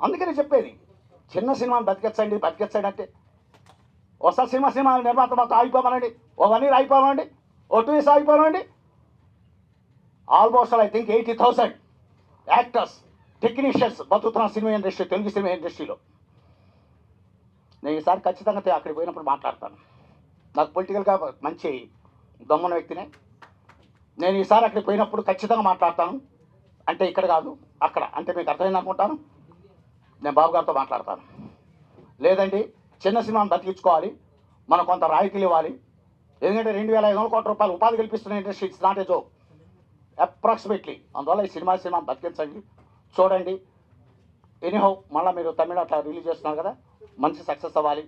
అందుకని చెప్పేది చిన్న సినిమాని బతికించండి అంటే ఒకసారి సినిమా నిర్మాత మొత్తం ఆగిపోమనండి, ఓ 1 year ఆగిపోమనండి, ఓ 2 years ఆగిపోమనండి. Almost I think 80,000 actors, technicians బతుకుతున్న సినిమా ఇండస్ట్రీ, తెలుగు సినిమా ఇండస్ట్రీలో. నేను ఈసారి ఖచ్చితంగా అక్కడికి పోయినప్పుడు మాట్లాడతాను. నాకు పొలిటికల్గా మంచి దమ్మున్న వ్యక్తినే. నేను ఈసారి అక్కడికి పోయినప్పుడు ఖచ్చితంగా మాట్లాడతాను. అంటే ఇక్కడ కాదు, అక్కడ. అంటే మీకు అర్థమైంది అనుకుంటాను. నేను బాబు గారితో మాట్లాడతాను. లేదండి చిన్న సినిమాను బతికించుకోవాలి, మనం కొంత రాయితీలు ఇవ్వాలి. ఎందుకంటే 2,500 కోట్ల రూపాయలు ఉపాధి కల్పిస్తున్న industry, it's not a joke approximately. అందువల్ల ఈ సినిమా బతికించండి, చూడండి. ఎనీహౌ మళ్ళీ మీరు తమిళ అట్లా రిలీజ్ చేస్తున్నారు కదా, మంచి సక్సెస్ అవ్వాలి,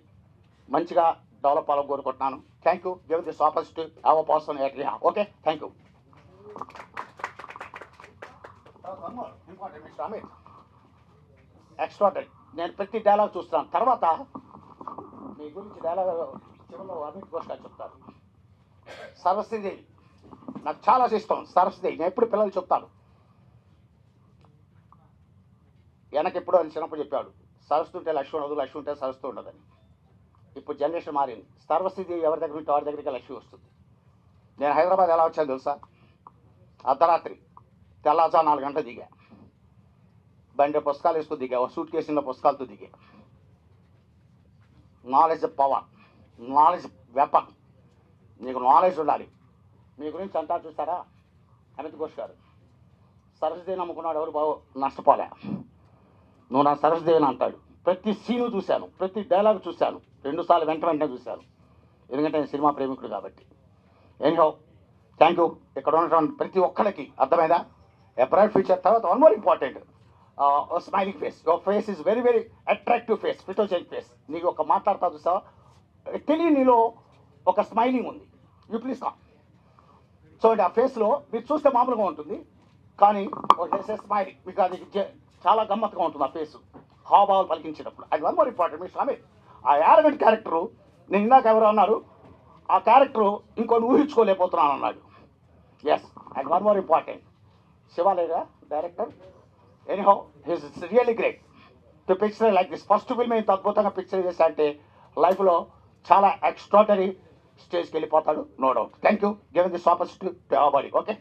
మంచిగా డెవలప్ అవ్వాలని కోరుకుంటున్నాను. Thank you. Give this opportunity have a person at here. Okay, thank you. Important mister Amit, extraordinary. నేను ప్రతి డైలాగ్ చూస్తున్నాను. తర్వాత మీ గురించి డైలాగ్ చివరిలో అమిత్ ఘోష్ గారు చెప్తారు. సరస్వతీదేవి నాకు చాలా ఇష్టం. సరస్వతీదేవి నేను ఎప్పుడు పిల్లలు చెప్తాను. వెనకెప్పుడు అని చిన్నప్పుడు చెప్పాడు, సరస్వతి ఉంటే లక్ష్మి ఉండదు, లక్ష్మి ఉంటే సరస్వతి ఉండదని. ఇప్పుడు జనరేషన్ మారింది. సరస్వతీదేవి ఎవరి దగ్గర ఉంటే వారి దగ్గరికి లక్ష్మి వస్తుంది. నేను హైదరాబాద్ ఎలా వచ్చాను తెలుసా? అర్ధరాత్రి తెల్లారుజాము 4 గంటలు దిగా, బండి పుస్తకాలు వేసుకుని దిగా, ఒక సూట్ కేసులో పుస్తకాలతో దిగా. Knowledge power, knowledge weapon. నీకు నాలెడ్జ్ ఉండాలి. మీ గురించి అంటారు చూస్తారా అమిత్ ఘోష్ గారు, సరస్వతిదేవి నమ్ముకున్నాడు ఎవరు బాబు నష్టపోలే. నువ్వు నా సరస్వతిదేవిని అంటాడు. ప్రతి సీను చూశాను, ప్రతి డైలాగ్ చూశాను, 2 సార్లు వెంటనే చూశాను. ఎందుకంటే నేను సినిమా ప్రేమికుడు కాబట్టి. Anyhow thank you. ఇక్కడ ఉన్నటువంటి ప్రతి ఒక్కరికి అర్థమైందా? A bright future. తర్వాత 1 more important, smiling face. Your face is very very attractive face, photogenic face. నీకు ఒక మాట్లాడతా చూసావా, తెలియని నీలో ఒక స్మైలింగ్ ఉంది. You please come. చూడండి, ఆ ఫేస్లో మీరు చూస్తే మామూలుగా ఉంటుంది, కానీ ఒక స్మైలింగ్ మీకు అది చాలా గమ్మత్తుగా ఉంటుంది. ఆ ఫేస్ హావభావాలు పలికించేటప్పుడు. And 1 more important mister Amit, ఆ యారగెంట్ క్యారెక్టరు నేను ఇందాక ఎవరు అన్నారు, ఆ క్యారెక్టరు ఇంకొని ఊహించుకోలేకపోతున్నాను అన్నాడు. Yes. And 1 more important, Shivalaya director. Anyhow his really great to picture like this. First film ఇంత అద్భుతంగా పిక్చర్ చేశా అంటే లైఫ్లో చాలా ఎక్స్ట్రాడనరీ స్టేజ్కి వెళ్ళిపోతాడు, no doubt. Thank you given this opportunity to everybody. Okay.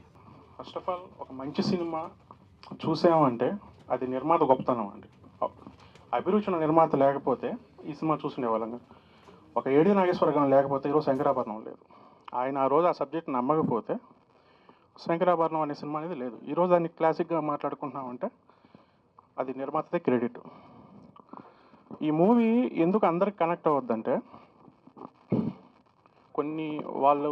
First of all ఒక మంచి సినిమా చూసామంటే అది నిర్మాత గొప్పతనం అండి. అభిరుచి ఉన్న నిర్మాత లేకపోతే ఈ సినిమా చూసుకునేవాళ్ళం. ఒక ఏడి నాగేశ్వరరావు లేకపోతే ఈరోజు శంకరాభరణం లేదు. ఆయన ఆ రోజు ఆ సబ్జెక్ట్ నమ్మకపోతే శంకరాభరణం అనే సినిమా అనేది లేదు. ఈరోజు దాన్ని క్లాసిక్గా మాట్లాడుకుంటున్నామంటే అది నిర్మాతదే క్రెడిట్. ఈ మూవీ ఎందుకు అందరికి కనెక్ట్ అవ్వద్దంటే, కొన్ని వాళ్ళు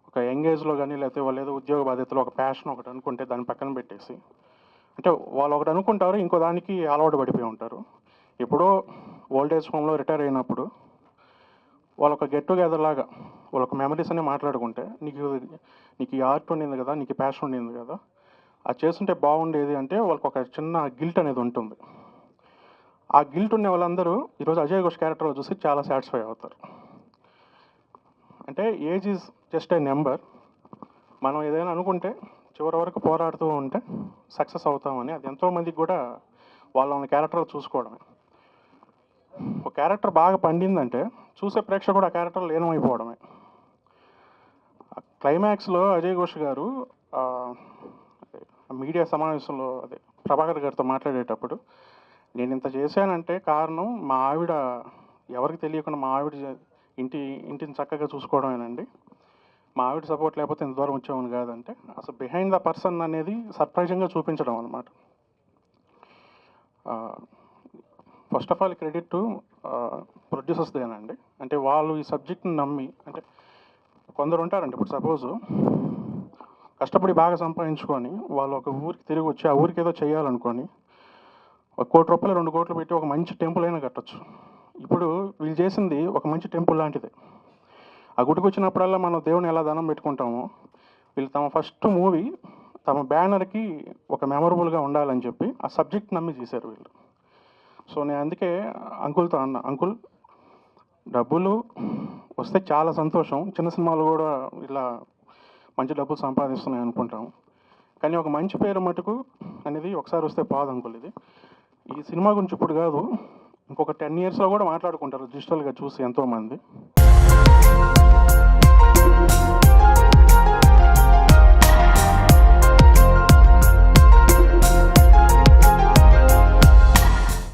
ఒక యంగేజ్లో కానీ లేకపోతే వాళ్ళు ఏదో ఉద్యోగ బాధ్యతలో ఒక ప్యాషన్ ఒకటి అనుకుంటే దాన్ని పక్కన పెట్టేసి, అంటే వాళ్ళు ఒకటి అనుకుంటారు, ఇంకో దానికి అలవాటు పడిపోయి ఉంటారు. ఎప్పుడో ఓల్డేజ్ హోమ్లో రిటైర్ అయినప్పుడు వాళ్ళు ఒక గెట్ టుగెదర్ లాగా వాళ్ళొక మెమరీస్ అన్నీ మాట్లాడుకుంటే, నీకు ఈ ఆర్ట్ ఉండింది కదా, నీకు ప్యాషన్ ఉండింది కదా, అది చేస్తుంటే బాగుండేది అంటే వాళ్ళకి ఒక చిన్న గిల్ట్ అనేది ఉంటుంది. ఆ గిల్ట్ ఉన్న వాళ్ళందరూ ఈరోజు అజయ్ ఘోష్ క్యారెక్టర్లో చూసి చాలా సాటిస్ఫై అవుతారు. అంటే age is just a number. మనం ఏదైనా అనుకుంటే చివరి వరకు పోరాడుతూ ఉంటే సక్సెస్ అవుతామని అది ఎంతోమందికి కూడా వాళ్ళ క్యారెక్టర్ చూసుకోవడమే. ఒక క్యారెక్టర్ బాగా పండిందంటే చూసే ప్రేక్షకుడు ఆ క్యారెక్టర్ లీనమైపోవడమే. క్లైమాక్స్లో అజయ్ ఘోష్ గారు మీడియా సమావేశంలో ప్రభాకర్ గారితో మాట్లాడేటప్పుడు, నేను ఇంత చేశానంటే కారణం మా ఆవిడ ఎవరికి తెలియకుండా మా ఆవిడ ఇంటిని చక్కగా చూసుకోవడమేనండి. మా ఆవిడ సపోర్ట్ లేకపోతే ఇంత దూరం వచ్చేవాను కాదంటే అసలు బిహైండ్ ద పర్సన్ అనేది సర్ప్రైజింగ్గా చూపించడం అనమాట. First of all credit to ప్రొడ్యూసర్స్దేనండి. అంటే వాళ్ళు ఈ సబ్జెక్ట్ని నమ్మి, అంటే కొందరు ఉంటారండి, ఇప్పుడు సపోజు కష్టపడి బాగా సంపాదించుకొని వాళ్ళు ఒక ఊరికి తిరిగి వచ్చి ఆ ఊరికి ఏదో చేయాలనుకొని 1 కోటి రూపాయలు 2 కోట్లు పెట్టి ఒక మంచి టెంపుల్ అయినా కట్టచ్చు. ఇప్పుడు వీళ్ళు చేసింది ఒక మంచి టెంపుల్ లాంటిదే. ఆ గుడికి వచ్చినప్పుడల్లా మనం దేవుని ఎలా దండం పెట్టుకుంటామో, వీళ్ళు తమ ఫస్ట్ మూవీ తమ బ్యానర్కి ఒక మెమొరబుల్గా ఉండాలని చెప్పి ఆ సబ్జెక్ట్ నమ్మి చేశారు వీళ్ళు. సో నేను అందుకే అంకుల్తో అన్న, అంకుల్ డబ్బులు వస్తే చాలా సంతోషం, చిన్న సినిమాలు కూడా ఇలా మంచి డబ్బులు సంపాదిస్తున్నాయి అనుకుంటాం, కానీ ఒక మంచి పేరు మటుకు అనేది ఒకసారి వస్తే పోదు అంకుల్. ఇది ఈ సినిమా గురించి ఇప్పుడు కాదు, ఇంకొక 10 yearsలో కూడా మాట్లాడుకుంటారు డిజిటల్గా చూసి ఎంతోమంది.